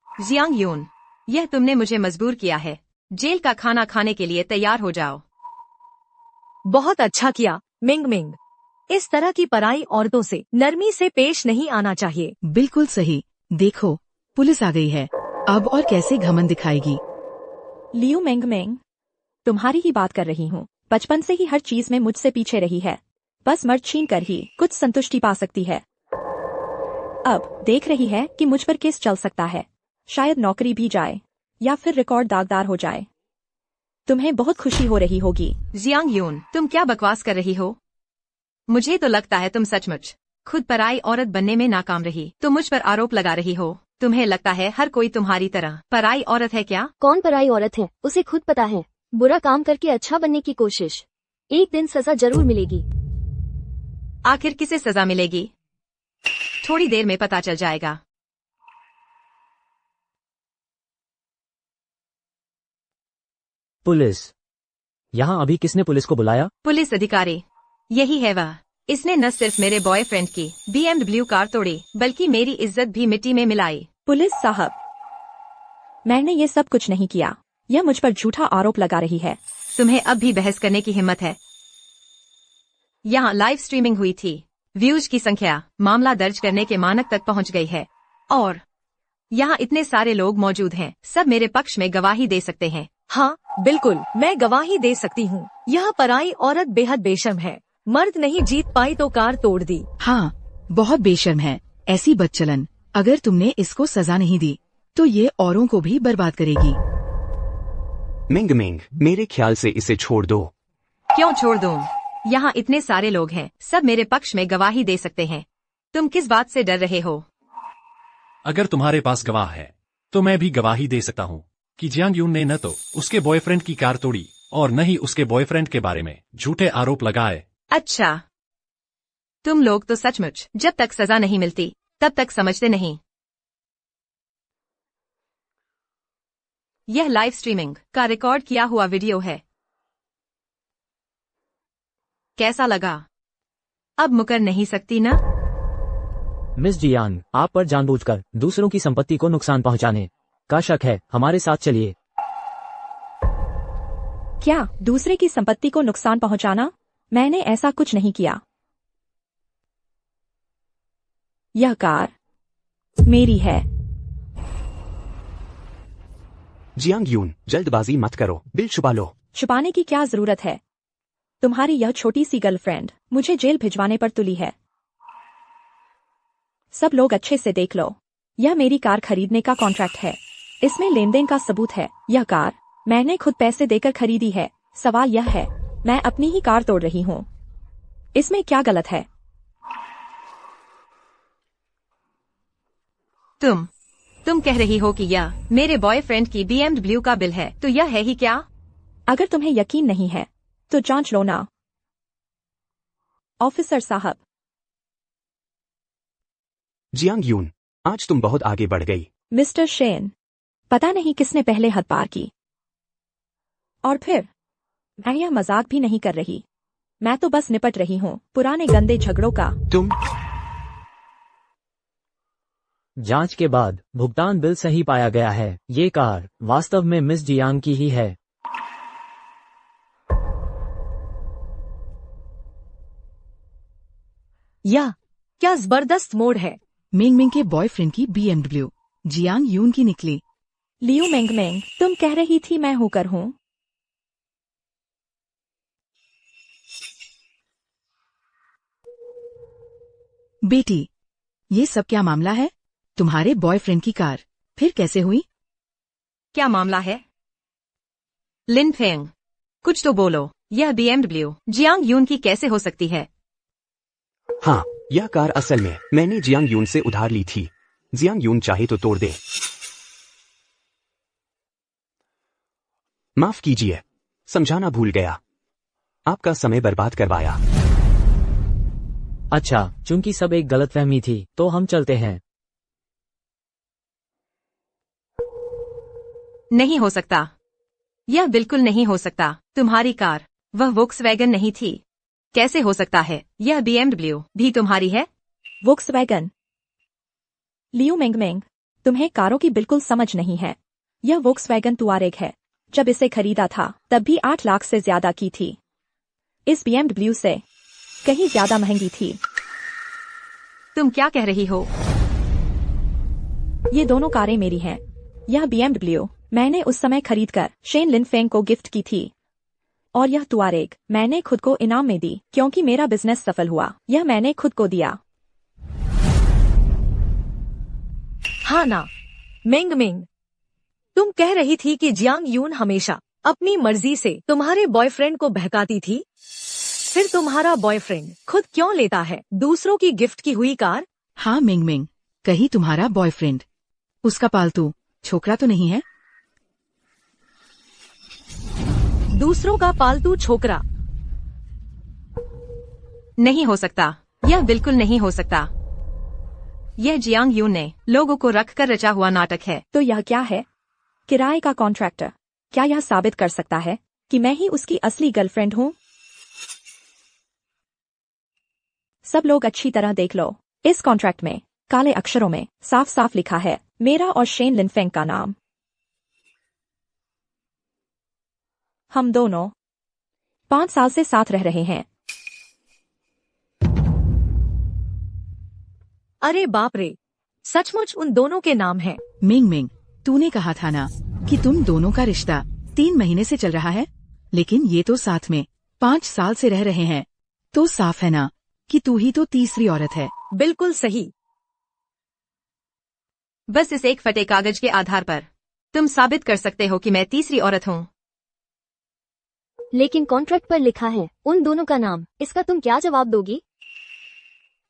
जियांग यून, यह तुमने मुझे मजबूर किया है। जेल का खाना खाने के लिए तैयार हो जाओ। बहुत अच्छा किया मिंग मिंग। इस तरह की पराई औरतों से नरमी से पेश नहीं आना चाहिए। बिल्कुल सही। देखो, पुलिस आ गई है, अब और कैसे घमंड दिखाएगी। लियू मेंग मेंग, तुम्हारी ही बात कर रही हूँ। बचपन से ही हर चीज में मुझसे पीछे रही है, बस मर्द छीन कर ही कुछ संतुष्टि पा सकती है। अब देख रही है कि मुझ पर केस चल सकता है, शायद नौकरी भी जाए या फिर रिकॉर्ड दागदार हो जाए। तुम्हें बहुत खुशी हो रही होगी। जियांग यून, तुम क्या बकवास कर रही हो? मुझे तो लगता है तुम सचमुच खुद पराई औरत बनने में नाकाम रही तो मुझ पर आरोप लगा रही हो। तुम्हें लगता है हर कोई तुम्हारी तरह पराई औरत है क्या? कौन पराई औरत है, उसे खुद पता है। बुरा काम करके अच्छा बनने की कोशिश, एक दिन सजा जरूर मिलेगी। आखिर किसे सजा मिलेगी? थोड़ी देर में पता चल जाएगा। पुलिस। यहाँ अभी किसने पुलिस को बुलाया? पुलिस अधिकारी, यही है वह। इसने न सिर्फ मेरे बॉयफ्रेंड की BMW कार तोड़ी, बल्कि मेरी इज्जत भी मिट्टी में मिलाई। पुलिस साहब, मैंने ये सब कुछ नहीं किया। यह मुझ पर झूठा आरोप लगा रही है। तुम्हें अब भी बहस करने की हिम्मत है? यहाँ लाइव स्ट्रीमिंग हुई थी। व्यूज की संख्या मामला दर्ज करने के मानक तक पहुंच गई है और यहाँ इतने सारे लोग मौजूद हैं, सब मेरे पक्ष में गवाही दे सकते हैं। हाँ बिल्कुल, मैं गवाही दे सकती हूँ। यह पराई औरत बेहद बेशर्म है। मर्द नहीं जीत पाई तो कार तोड़ दी। हाँ, बहुत बेशर्म है ऐसी बदचलन। अगर तुमने इसको सजा नहीं दी तो ये औरों को भी बर्बाद करेगी। मिंग मिंग, मेरे ख्याल से इसे छोड़ दो। क्यों छोड़ दूं? यहाँ इतने सारे लोग हैं, सब मेरे पक्ष में गवाही दे सकते हैं। तुम किस बात से डर रहे हो? अगर तुम्हारे पास गवाह है तो मैं भी गवाही दे सकता हूँ कि जियांग यून ने न तो उसके बॉयफ्रेंड की कार तोड़ी और न ही उसके बॉयफ्रेंड के बारे में झूठे आरोप लगाए। अच्छा, तुम लोग तो सचमुच जब तक सजा नहीं मिलती तब तक समझते नहीं। यह लाइव स्ट्रीमिंग का रिकॉर्ड किया हुआ वीडियो है। कैसा लगा? अब मुकर नहीं सकती ना? मिस जियांग, आप पर जानबूझकर दूसरों की संपत्ति को नुकसान पहुंचाने का शक है। हमारे साथ चलिए। क्या दूसरे की संपत्ति को नुकसान पहुंचाना? मैंने ऐसा कुछ नहीं किया। यह कार मेरी है। जियांग यून, जल्दबाजी मत करो, बिल छुपा लो। छुपाने की क्या जरूरत है? तुम्हारी यह छोटी सी गर्लफ्रेंड मुझे जेल भिजवाने पर तुली है। सब लोग अच्छे से देख लो, यह मेरी कार खरीदने का कॉन्ट्रैक्ट है। इसमें लेन देन का सबूत है। यह कार मैंने खुद पैसे देकर खरीदी है। सवाल यह है, मैं अपनी ही कार तोड़ रही हूँ, इसमें क्या गलत है? तुम कह रही हो कि यह मेरे बॉयफ्रेंड की BMW का बिल है, तो यह है ही क्या? अगर तुम्हें यकीन नहीं है तो जांच लो ना, ऑफिसर साहब। जियांग यून, आज तुम बहुत आगे बढ़ गई। मिस्टर शेन, पता नहीं किसने पहले हद पार की। और फिर मैं यह मजाक भी नहीं कर रही, मैं तो बस निपट रही हूँ पुराने गंदे झगड़ों का। तुम जांच के बाद भुगतान बिल सही पाया गया है। ये कार वास्तव में मिस जियांग की ही है। यह क्या जबरदस्त मोड़ है। मिंग मिंग के बॉयफ्रेंड की BMW जियांग यून की निकली। लियू मेंग मेंग, तुम कह रही थी मैं होकर हूँ। बेटी, ये सब क्या मामला है? तुम्हारे बॉयफ्रेंड की कार फिर कैसे हुई? क्या मामला है? लिन फेंग, कुछ तो बोलो। यह BMW जियांग यून की कैसे हो सकती है? हाँ, यह कार असल में मैंने जियांग यून से उधार ली थी। जियांग यून चाहे तो तोड़ दे। माफ कीजिए, समझाना भूल गया। आपका समय बर्बाद करवाया। अच्छा, चूंकि सब एक गलतफहमी थी तो हम चलते हैं। नहीं हो सकता, यह बिल्कुल नहीं हो सकता। तुम्हारी कार वह वोक्सवैगन नहीं थी। कैसे हो सकता है? यह BMW भी तुम्हारी है? वोक्सवैगन? लियू मेंग मेंग, तुम्हें कारों की बिल्कुल समझ नहीं है। यह वोक्सवैगन तुआरेग है। जब इसे खरीदा था तब भी 8 लाख से ज्यादा की थी। इस BMW से कहीं ज्यादा महंगी थी। तुम क्या कह रही हो? ये दोनों कारें मेरी हैं। यह BMW मैंने उस समय खरीदकर शेन लिन फेंग को गिफ्ट की थी और यह तुआरेग मैंने खुद को इनाम में दी क्योंकि मेरा बिजनेस सफल हुआ। यह मैंने खुद को दिया। हाँ ना, मिंग मिंग, तुम कह रही थी कि जियांग यून हमेशा अपनी मर्जी से तुम्हारे बॉयफ्रेंड को बहकाती थी। फिर तुम्हारा बॉयफ्रेंड खुद क्यों लेता है दूसरों की गिफ्ट की हुई कार? हाँ मिंग मिंग, कहीं तुम्हारा बॉयफ्रेंड उसका पालतू छोकरा तो नहीं है? दूसरों का पालतू छोकरा? नहीं हो सकता, यह बिल्कुल नहीं हो सकता। यह जियांग यून ने लोगों को रखकर रचा हुआ नाटक है। तो यह क्या है? किराए का कॉन्ट्रैक्टर? क्या यह साबित कर सकता है कि मैं ही उसकी असली गर्लफ्रेंड हूँ? सब लोग अच्छी तरह देख लो, इस कॉन्ट्रैक्ट में काले अक्षरों में साफ साफ लिखा है मेरा और शेन लिन फेंग का नाम। हम दोनों 5 साल से साथ रह रहे हैं। अरे बाप रे, सचमुच उन दोनों के नाम हैं। मिंग मिंग, तूने कहा था ना कि तुम दोनों का रिश्ता 3 महीने से चल रहा है, लेकिन ये तो साथ में 5 साल से रह रहे हैं, तो साफ है ना कि तू ही तो तीसरी औरत है। बिल्कुल सही। बस इस एक फटे कागज के आधार पर तुम साबित कर सकते हो कि मैं तीसरी औरत हूँ। लेकिन कॉन्ट्रैक्ट पर लिखा है उन दोनों का नाम, इसका तुम क्या जवाब दोगी?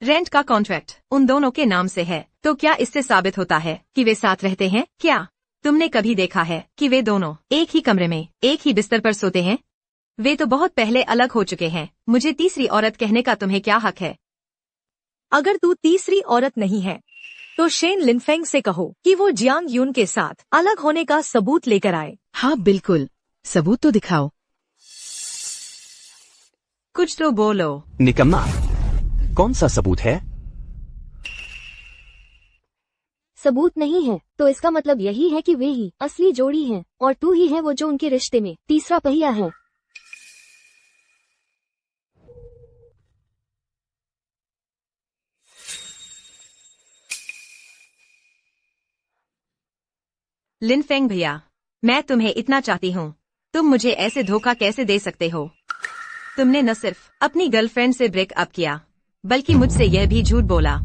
रेंट का कॉन्ट्रैक्ट उन दोनों के नाम से है, तो क्या इससे साबित होता है कि वे साथ रहते हैं? क्या तुमने कभी देखा है कि वे दोनों एक ही कमरे में एक ही बिस्तर पर सोते हैं? वे तो बहुत पहले अलग हो चुके हैं। मुझे तीसरी औरत कहने का तुम्हें क्या हक है? अगर तू तीसरी औरत नहीं है तो शेन लिनफेंग से कहो कि वो जियांग यून के साथ अलग होने का सबूत लेकर आए। हाँ बिल्कुल, सबूत तो दिखाओ। कुछ तो बोलो। निकम्मा, कौन सा सबूत है? सबूत नहीं है तो इसका मतलब यही है कि वे ही असली जोड़ी हैं और तू ही है वो जो उनके रिश्ते में तीसरा पहिया है। लिनफेंग भैया, मैं तुम्हें इतना चाहती हूँ, तुम मुझे ऐसे धोखा कैसे दे सकते हो? तुमने न सिर्फ अपनी गर्लफ्रेंड से ब्रेकअप किया, बल्कि मुझसे यह भी झूठ बोला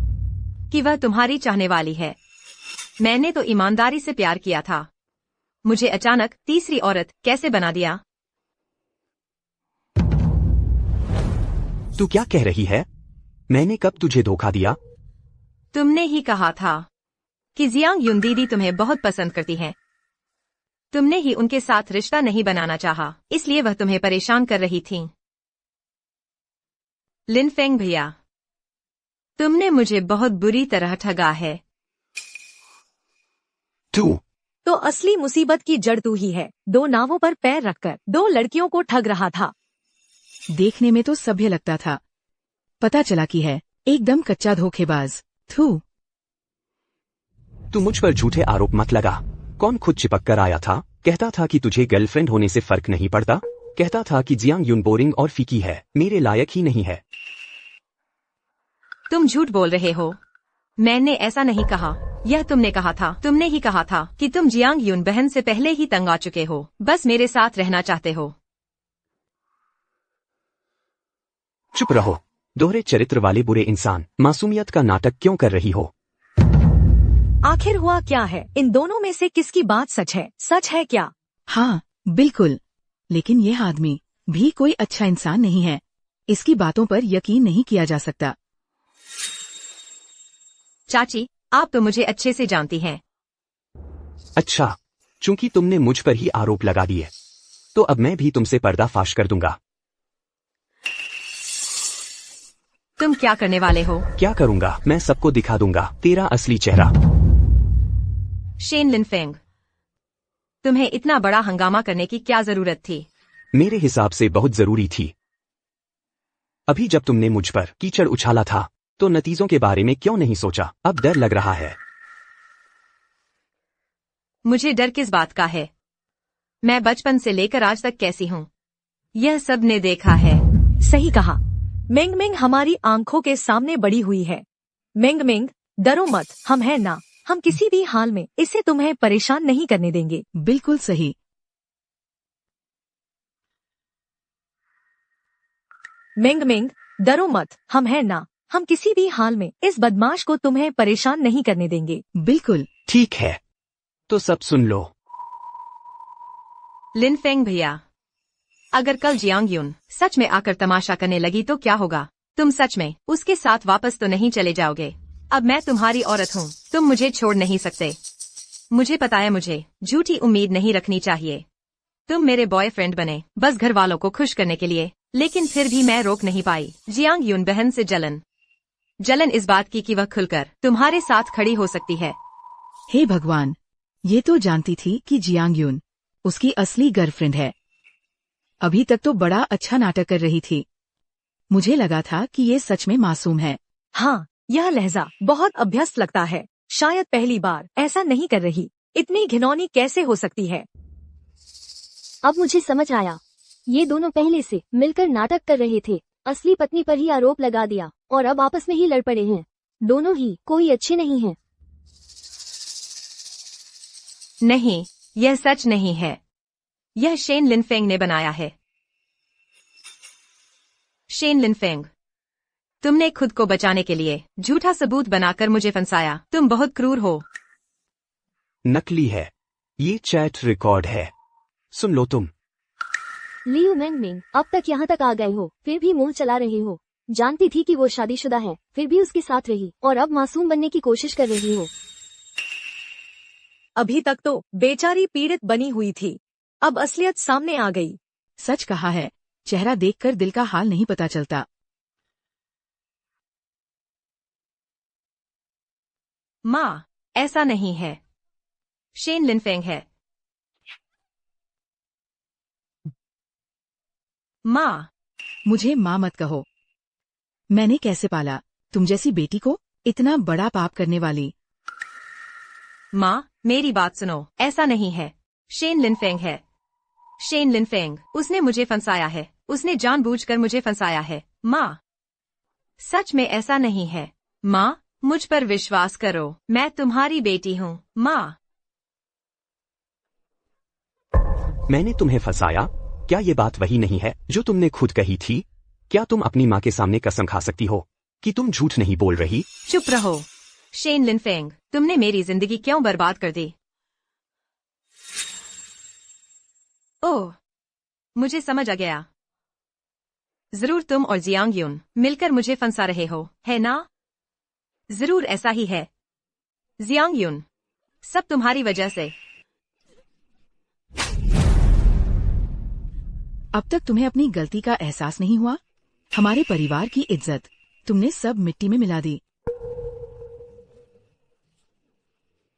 कि वह तुम्हारी चाहने वाली है। मैंने तो ईमानदारी से प्यार किया था, मुझे अचानक तीसरी औरत कैसे बना दिया? तू क्या कह रही है? मैंने कब तुझे धोखा दिया? तुमने ही कहा था कि जियांग यून दीदी तुम्हें बहुत पसंद करती हैं। तुमने ही उनके साथ रिश्ता नहीं बनाना चाहा, इसलिए वह तुम्हें परेशान कर रही थीं। लिनफेंग भैया, तुमने मुझे बहुत बुरी तरह ठगा है। तू तो असली मुसीबत की जड़ तू ही है। 2 नावों पर पैर रखकर 2 लड़कियों को ठग रहा था। देखने में तो सभ्य लगता था, पता चला कि है एकदम कच्चा धोखेबाज। थू। तू मुझ पर झूठे आरोप मत लगा। कौन खुद चिपक कर आया था? कहता था कि तुझे गर्लफ्रेंड होने से फर्क नहीं पड़ता। कहता था कि जियांग यून बोरिंग और फीकी है, मेरे लायक ही नहीं है। तुम झूठ बोल रहे हो। मैंने ऐसा नहीं कहा, यह तुमने कहा था। तुमने ही कहा था कि तुम जियांग यून बहन से पहले ही तंग आ चुके हो, बस मेरे साथ रहना चाहते हो। चुप रहो, दोहरे चरित्र वाले बुरे इंसान। मासूमियत का नाटक क्यों कर रही हो? आखिर हुआ क्या है? इन दोनों में से किसकी बात सच है? सच है क्या? हाँ बिल्कुल, लेकिन यह आदमी भी कोई अच्छा इंसान नहीं है। इसकी बातों पर यकीन नहीं किया जा सकता। चाची, आप तो मुझे अच्छे से जानती हैं। अच्छा, चूंकि तुमने मुझ पर ही आरोप लगा दिए, तो अब मैं भी तुमसे पर्दाफाश कर दूंगा। तुम क्या करने वाले हो? क्या करूंगा? मैं सबको दिखा दूंगा तेरा असली चेहरा। शेन लिनफेंग, तुम्हें इतना बड़ा हंगामा करने की क्या जरूरत थी? मेरे हिसाब से बहुत जरूरी थी। अभी जब तुमने मुझ पर कीचड़ उछाला था, तो नतीजों के बारे में क्यों नहीं सोचा? अब डर लग रहा है। मुझे डर किस बात का है? मैं बचपन से लेकर आज तक कैसी हूँ, यह सब ने देखा है। सही कहा। मिंग मिंग हमारी आंखों के सामने बड़ी हुई है। मिंग मिंग, डरो मत, हम हैं ना। हम किसी भी हाल में इसे तुम्हें परेशान नहीं करने देंगे। बिल्कुल सही। मिंग मिंग, डरो मत, हम हैं ना। हम किसी भी हाल में इस बदमाश को तुम्हें परेशान नहीं करने देंगे। बिल्कुल ठीक है, तो सब सुन लो। लिनफेंग भैया, अगर कल जियांग यून सच में आकर तमाशा करने लगी तो क्या होगा? तुम सच में उसके साथ वापस तो नहीं चले जाओगे? अब मैं तुम्हारी औरत हूँ, तुम मुझे छोड़ नहीं सकते। मुझे पता है मुझे झूठी उम्मीद नहीं रखनी चाहिए। तुम मेरे बॉयफ्रेंड बने बस घर वालों को खुश करने के लिए, लेकिन फिर भी मैं रोक नहीं पाई। जियांग यून बहन से जलन इस बात की कि वह खुलकर तुम्हारे साथ खड़ी हो सकती है। हे भगवान, ये तो जानती थी कि जियांग यून उसकी असली गर्लफ्रेंड है। अभी तक तो बड़ा अच्छा नाटक कर रही थी। मुझे लगा था कि ये सच में मासूम है। हाँ, यह लहजा बहुत अभ्यस्त लगता है। शायद पहली बार ऐसा नहीं कर रही। इतनी घिनौनी कैसे हो सकती है? अब मुझे समझ आया, ये दोनों पहले से मिलकर नाटक कर रहे थे, असली पत्नी पर ही आरोप लगा दिया और अब आपस में ही लड़ पड़े हैं। दोनों ही कोई अच्छे नहीं हैं। नहीं, यह सच नहीं है। यह शेन लिनफेंग ने बनाया है। शेन लिनफेंग, तुमने खुद को बचाने के लिए झूठा सबूत बनाकर मुझे फंसाया। तुम बहुत क्रूर हो। नकली है। ये चैट रिकॉर्ड है। सुन लो तुम। लियू मेंगमिंग, अब तक यहाँ तक आ गए हो, फिर भी मुंह चला रहे हो। जानती थी कि वो शादीशुदा है, फिर भी उसके साथ रही और अब मासूम बनने की कोशिश कर रही हो। अभी तक तो बेचारी पीड़ित बनी हुई थी, अब असलियत सामने आ गई। सच कहा है, चेहरा देखकर दिल का हाल नहीं पता चलता। माँ, ऐसा नहीं है। शेन लिनफेंग है। माँ, मुझे माँ मत कहो। मैंने कैसे पाला तुम जैसी बेटी को, इतना बड़ा पाप करने वाली। माँ, मेरी बात सुनो, ऐसा नहीं है। शेन लिनफेंग है। शेन लिनफेंग, उसने मुझे फंसाया है। उसने जानबूझकर मुझे फंसाया है। माँ, सच में ऐसा नहीं है। माँ, मुझ पर विश्वास करो, मैं तुम्हारी बेटी हूँ। माँ, मैंने तुम्हें फंसाया? क्या ये बात वही नहीं है जो तुमने खुद कही थी? क्या तुम अपनी माँ के सामने कसम खा सकती हो कि तुम झूठ नहीं बोल रही? चुप रहो। शेन लिनफेंग, तुमने मेरी जिंदगी क्यों बर्बाद कर दी? ओह, मुझे समझ आ गया। जरूर तुम और जियांग युन मिलकर मुझे फंसा रहे हो, है ना? जरूर ऐसा ही है। जियांग युन, सब तुम्हारी वजह से। अब तक तुम्हें अपनी गलती का एहसास नहीं हुआ? हमारे परिवार की इज्जत तुमने सब मिट्टी में मिला दी।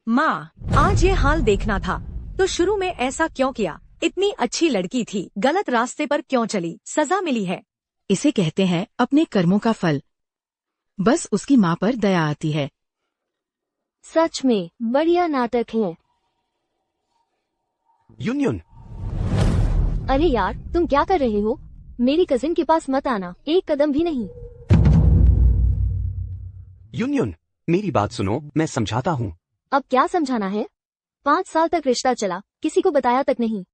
माँ, आज ये हाल देखना था तो शुरू में ऐसा क्यों किया? इतनी अच्छी लड़की थी, गलत रास्ते पर क्यों चली? सजा मिली है। इसे कहते हैं अपने कर्मों का फल। बस उसकी माँ पर दया आती है। सच में बढ़िया नाटक है। युन, अरे यार, तुम क्या कर रहे हो? मेरी कजिन के पास मत आना, एक कदम भी नहीं। युन, मेरी बात सुनो, मैं समझाता हूँ। अब क्या समझाना है? 5 साल तक रिश्ता चला, किसी को बताया तक नहीं,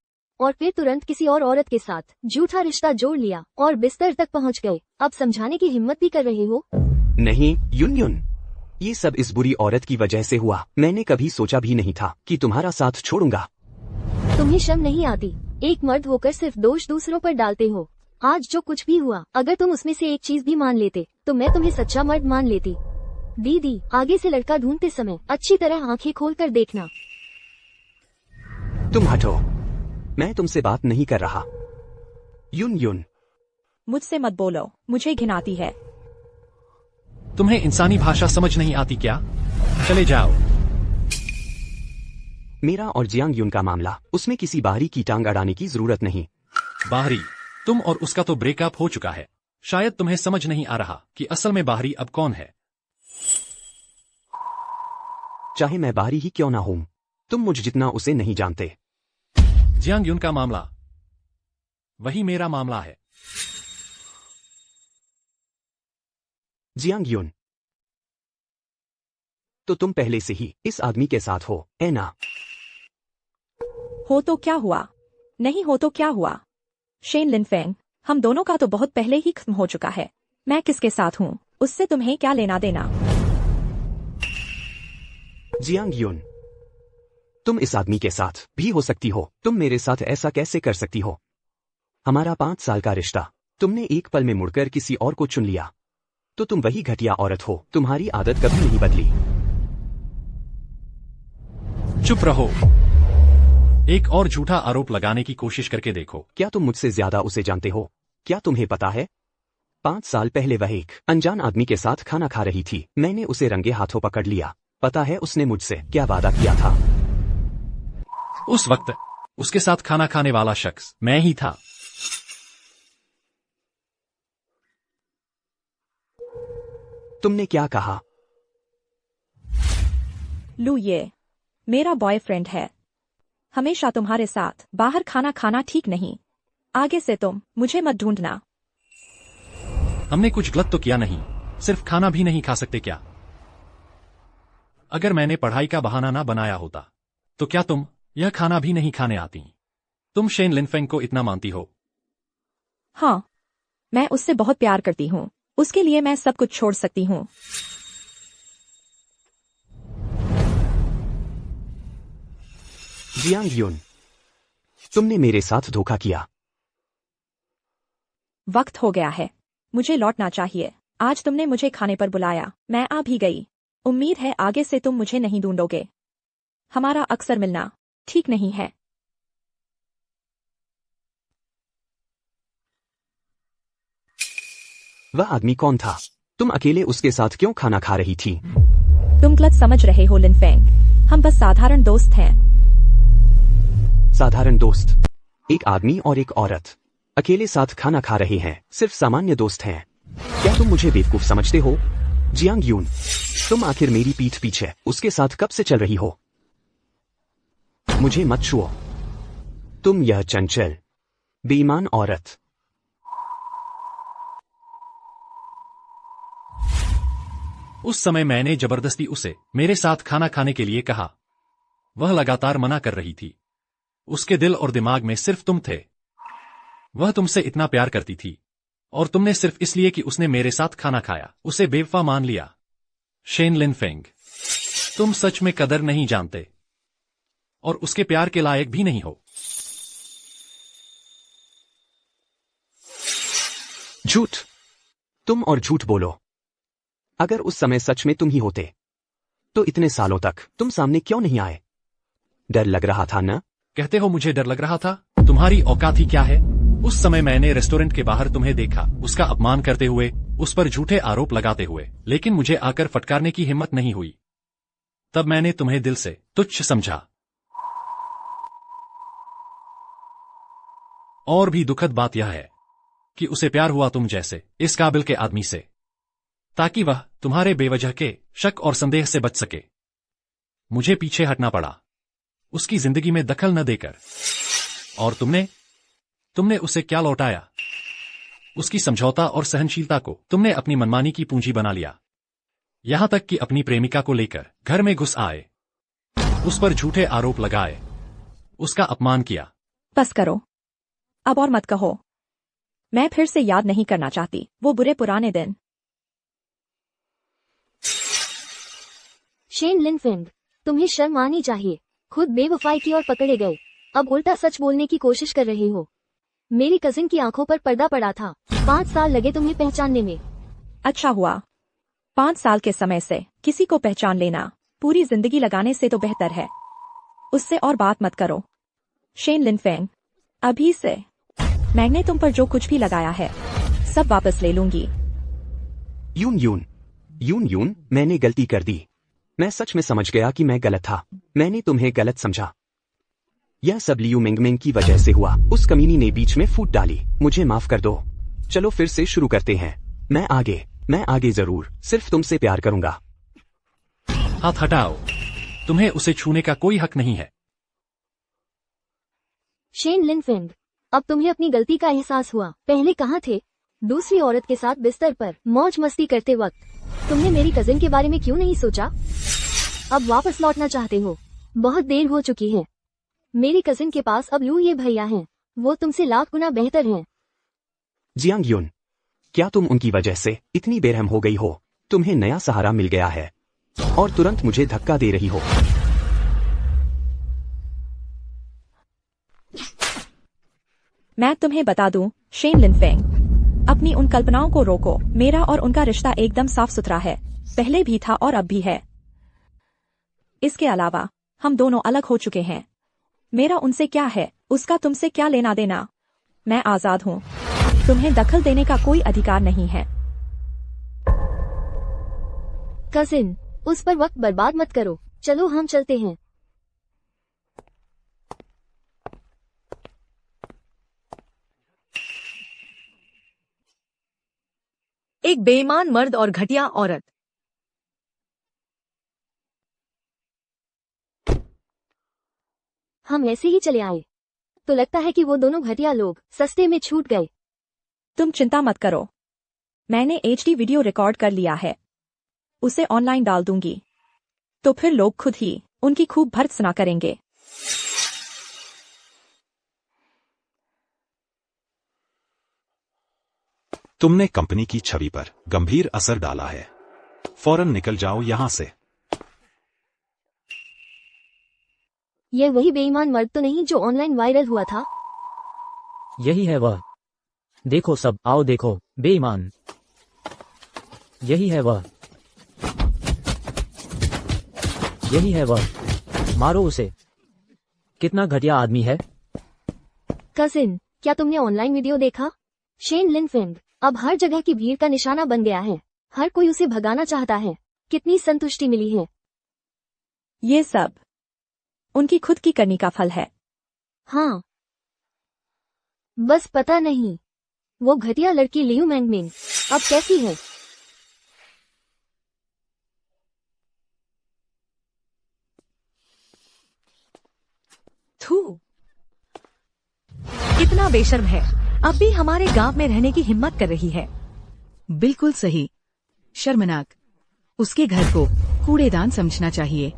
और फिर तुरंत किसी और औरत के साथ झूठा रिश्ता जोड़ लिया और बिस्तर तक पहुँच गए। अब समझाने की हिम्मत भी कर रहे हो? नहीं युन, ये सब इस बुरी औरत की वजह से हुआ। मैंने कभी सोचा भी नहीं था कि तुम्हारा साथ छोड़ूंगा। तुम्हें शर्म नहीं आती? एक मर्द होकर सिर्फ दोष दूसरों पर डालते हो। आज जो कुछ भी हुआ, अगर तुम उसमें से एक चीज भी मान लेते तो मैं तुम्हें सच्चा मर्द मान लेती। दीदी, आगे से लड़का ढूंढते समय अच्छी तरह आंखें खोल कर देखना। तुम हटो, मैं तुमसे बात नहीं कर रहा। युन, मुझसे मत बोलो, मुझे घिनाती है। तुम्हें इंसानी भाषा समझ नहीं आती क्या? चले जाओ। मेरा और जियांग युन का मामला, उसमें किसी बाहरी की टांग अड़ाने की जरूरत नहीं। बाहरी? तुम और उसका तो ब्रेकअप हो चुका है। शायद तुम्हें समझ नहीं आ रहा कि असल में बाहरी अब कौन है। चाहे मैं बाहरी ही क्यों ना हूं, तुम मुझ जितना उसे नहीं जानते। जियांग युन का मामला, वही मेरा मामला है। जियांग युन, तो तुम पहले से ही इस आदमी के साथ हो, है ना? हो तो क्या हुआ, नहीं हो तो क्या हुआ? शेन लिनफेंग, हम दोनों का तो बहुत पहले ही खत्म हो चुका है। मैं किसके साथ हूँ, उससे तुम्हें क्या लेना देना? जियांग युन, तुम इस आदमी के साथ भी हो सकती हो। तुम मेरे साथ ऐसा कैसे कर सकती हो? हमारा 5 साल का रिश्ता, तुमने एक पल में मुड़कर किसी और को चुन लिया, तो तुम वही घटिया औरत हो। तुम्हारी आदत कभी नहीं बदली। चुप रहो। एक और झूठा आरोप लगाने की कोशिश करके देखो। क्या तुम मुझसे ज्यादा उसे जानते हो? क्या तुम्हें पता है, 5 साल पहले वह एक अनजान आदमी के साथ खाना खा रही थी। मैंने उसे रंगे हाथों पकड़ लिया। पता है उसने मुझसे क्या वादा किया था? उस वक्त उसके साथ खाना खाने वाला शख्स मैं ही था। तुमने क्या कहा? लू, ये मेरा बॉयफ्रेंड है। हमेशा तुम्हारे साथ बाहर खाना खाना ठीक नहीं। आगे से तुम मुझे मत ढूंढना। हमने कुछ गलत तो किया नहीं, सिर्फ खाना भी नहीं खा सकते क्या? अगर मैंने पढ़ाई का बहाना ना बनाया होता तो क्या तुम यह खाना भी नहीं खाने आती? तुम शेन लिनफेंग को इतना मानती हो? हाँ, मैं उससे बहुत प्यार करती हूँ, उसके लिए मैं सब कुछ छोड़ सकती हूँ। जियांग यून, तुमने मेरे साथ धोखा किया। वक्त हो गया है, मुझे लौटना चाहिए। आज तुमने मुझे खाने पर बुलाया, मैं आ भी गई। उम्मीद है आगे से तुम मुझे नहीं ढूंढोगे। हमारा अक्सर मिलना ठीक नहीं है। वह आदमी कौन था? तुम अकेले उसके साथ क्यों खाना खा रही थी? तुम गलत समझ रहे हो लिनफेंग, हम बस साधारण दोस्त हैं। साधारण दोस्त? एक आदमी और एक औरत अकेले साथ खाना खा रहे हैं, सिर्फ सामान्य दोस्त हैं। क्या तुम मुझे बेवकूफ समझते हो? जियांग यून, तुम आखिर मेरी पीठ पीछे उसके साथ कब से चल रही हो? मुझे मत छुओ, तुम यह चंचल बेईमान औरत। उस समय मैंने जबरदस्ती उसे मेरे साथ खाना खाने के लिए कहा। वह लगातार मना कर रही थी। उसके दिल और दिमाग में सिर्फ तुम थे। वह तुमसे इतना प्यार करती थी और तुमने सिर्फ इसलिए कि उसने मेरे साथ खाना खाया उसे बेवफा मान लिया। शेन लिनफेंग, तुम सच में कदर नहीं जानते और उसके प्यार के लायक भी नहीं हो। झूठ, तुम और झूठ बोलो। अगर उस समय सच में तुम ही होते तो इतने सालों तक तुम सामने क्यों नहीं आए? डर लग रहा था ना? कहते हो मुझे डर लग रहा था? तुम्हारी औकात ही क्या है? उस समय मैंने रेस्टोरेंट के बाहर तुम्हें देखा, उसका अपमान करते हुए, उस पर झूठे आरोप लगाते हुए, लेकिन मुझे आकर फटकारने की हिम्मत नहीं हुई। तब मैंने तुम्हें दिल से तुच्छ समझा। और भी दुखद बात यह है कि उसे प्यार हुआ तुम जैसे इस काबिल के आदमी से, ताकि वह तुम्हारे बेवजह के शक और संदेह से बच सके। मुझे पीछे हटना पड़ा, उसकी जिंदगी में दखल न देकर। और तुमने उसे क्या लौटाया? उसकी समझौता और सहनशीलता को तुमने अपनी मनमानी की पूंजी बना लिया। यहां तक कि अपनी प्रेमिका को लेकर घर में घुस आए, उस पर झूठे आरोप लगाए, उसका अपमान किया। बस करो, अब और मत कहो। मैं फिर से याद नहीं करना चाहती वो बुरे पुराने दिन। शेन लिनफेंग, तुम्हें शर्म आनी चाहिए। खुद बेवफाई की और पकड़े गए, अब उल्टा सच बोलने की कोशिश कर रहे हो। मेरी कजिन की आंखों पर पर्दा पड़ा था। 5 साल लगे तुम्हें पहचानने में। अच्छा हुआ, 5 साल के समय से किसी को पहचान लेना पूरी जिंदगी लगाने से तो बेहतर है। उससे और बात मत करो। शेन लिनफेंग, अभी से मैंने तुम पर जो कुछ भी लगाया है सब वापस ले लूंगी। यून, मैंने गलती कर दी। मैं सच में समझ गया कि मैं गलत था। मैंने तुम्हें गलत समझा। यह सब लियू मिंगमिंग की वजह से हुआ। उस कमीनी ने बीच में फूट डाली। मुझे माफ कर दो। चलो फिर से शुरू करते हैं। मैं आगे जरूर सिर्फ तुमसे प्यार करूंगा। हाथ हटाओ, तुम्हें उसे छूने का कोई हक नहीं है। शेन लिनफेंग, अब तुम्हें अपनी गलती का एहसास हुआ। पहले कहाँ थे? दूसरी औरत के साथ बिस्तर पर मौज मस्ती करते वक्त तुमने मेरी कजिन के बारे में क्यों नहीं सोचा? अब वापस लौटना चाहते हो? बहुत देर हो चुकी है। मेरी कजिन के पास अब लू ये भैया हैं, वो तुमसे लाख गुना बेहतर हैं। जियांग यून, क्या तुम उनकी वजह से इतनी बेरहम हो गई हो? तुम्हें नया सहारा मिल गया है और तुरंत मुझे धक्का दे रही हो। मैं तुम्हें बता दूं, शेन लिनफेंग, अपनी उन कल्पनाओं को रोको। मेरा और उनका रिश्ता एकदम साफ सुथरा है, पहले भी था और अब भी है। इसके अलावा हम दोनों अलग हो चुके हैं। मेरा उनसे क्या है, उसका तुमसे क्या लेना देना? मैं आजाद हूँ, तुम्हें दखल देने का कोई अधिकार नहीं है। कजिन, उस पर वक्त बर्बाद मत करो। चलो हम चलते हैं। एक बेईमान मर्द और घटिया औरत। हम ऐसे ही चले आए। तो लगता है कि वो दोनों घटिया लोग सस्ते में छूट गए। तुम चिंता मत करो, मैंने HD वीडियो रिकॉर्ड कर लिया है, उसे ऑनलाइन डाल दूंगी, तो फिर लोग खुद ही उनकी खूब भर्त्सना करेंगे। तुमने कंपनी की छवि पर गंभीर असर डाला है। फौरन निकल जाओ यहां से। ये वही बेईमान मर्द तो नहीं जो ऑनलाइन वायरल हुआ था? यही है वह। देखो सब, आओ देखो, बेईमान। यही है वह। यही है वह। मारो उसे। कितना घटिया आदमी है। कजिन, क्या तुमने ऑनलाइन वीडियो देखा? शेन लिनफिंग अब हर जगह की भीड़ का निशाना बन गया है। हर कोई उसे भगाना चाहता है। कितनी संतुष्टि मिली है। ये सब उनकी खुद की करनी का फल है। हाँ, बस पता नहीं वो घटिया लड़की लियू मैंगमिंग अब कैसी है। थू, कितना बेशर्म है, अब भी हमारे गांव में रहने की हिम्मत कर रही है। बिल्कुल सही, शर्मनाक। उसके घर को कूड़ेदान समझना चाहिए।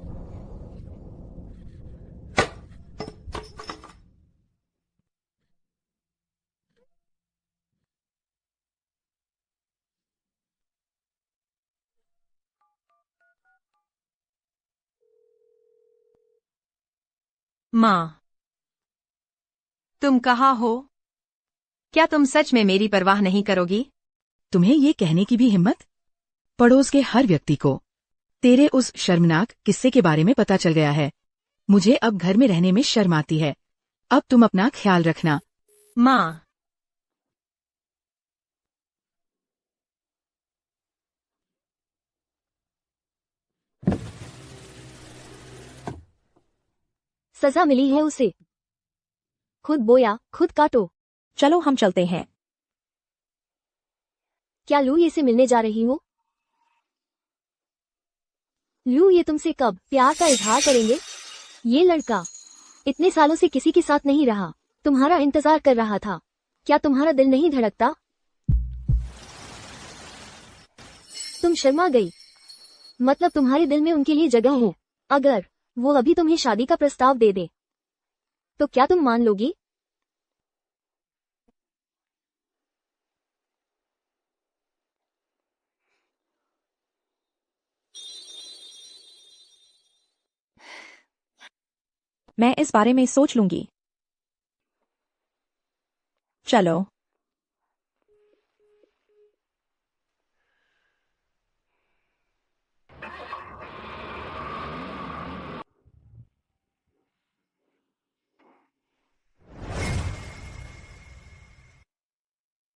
माँ, तुम कहाँ हो? क्या तुम सच में मेरी परवाह नहीं करोगी? तुम्हें ये कहने की भी हिम्मत? पड़ोस के हर व्यक्ति को तेरे उस शर्मनाक किस्से के बारे में पता चल गया है। मुझे अब घर में रहने में शर्म आती है। अब तुम अपना ख्याल रखना। माँ, सजा मिली है उसे। खुद बोया खुद काटो। चलो हम चलते हैं। क्या लू ये से मिलने जा रही हो? लू ये तुमसे कब प्यार का इजहार करेंगे? ये लड़का इतने सालों से किसी के साथ नहीं रहा, तुम्हारा इंतजार कर रहा था। क्या तुम्हारा दिल नहीं धड़कता? तुम शर्मा गई। मतलब तुम्हारे दिल में उनके लिए जगह है। अगर वो अभी तुम्हें शादी का प्रस्ताव दे दे तो क्या तुम मान लोगी? मैं इस बारे में सोच लूंगी। चलो।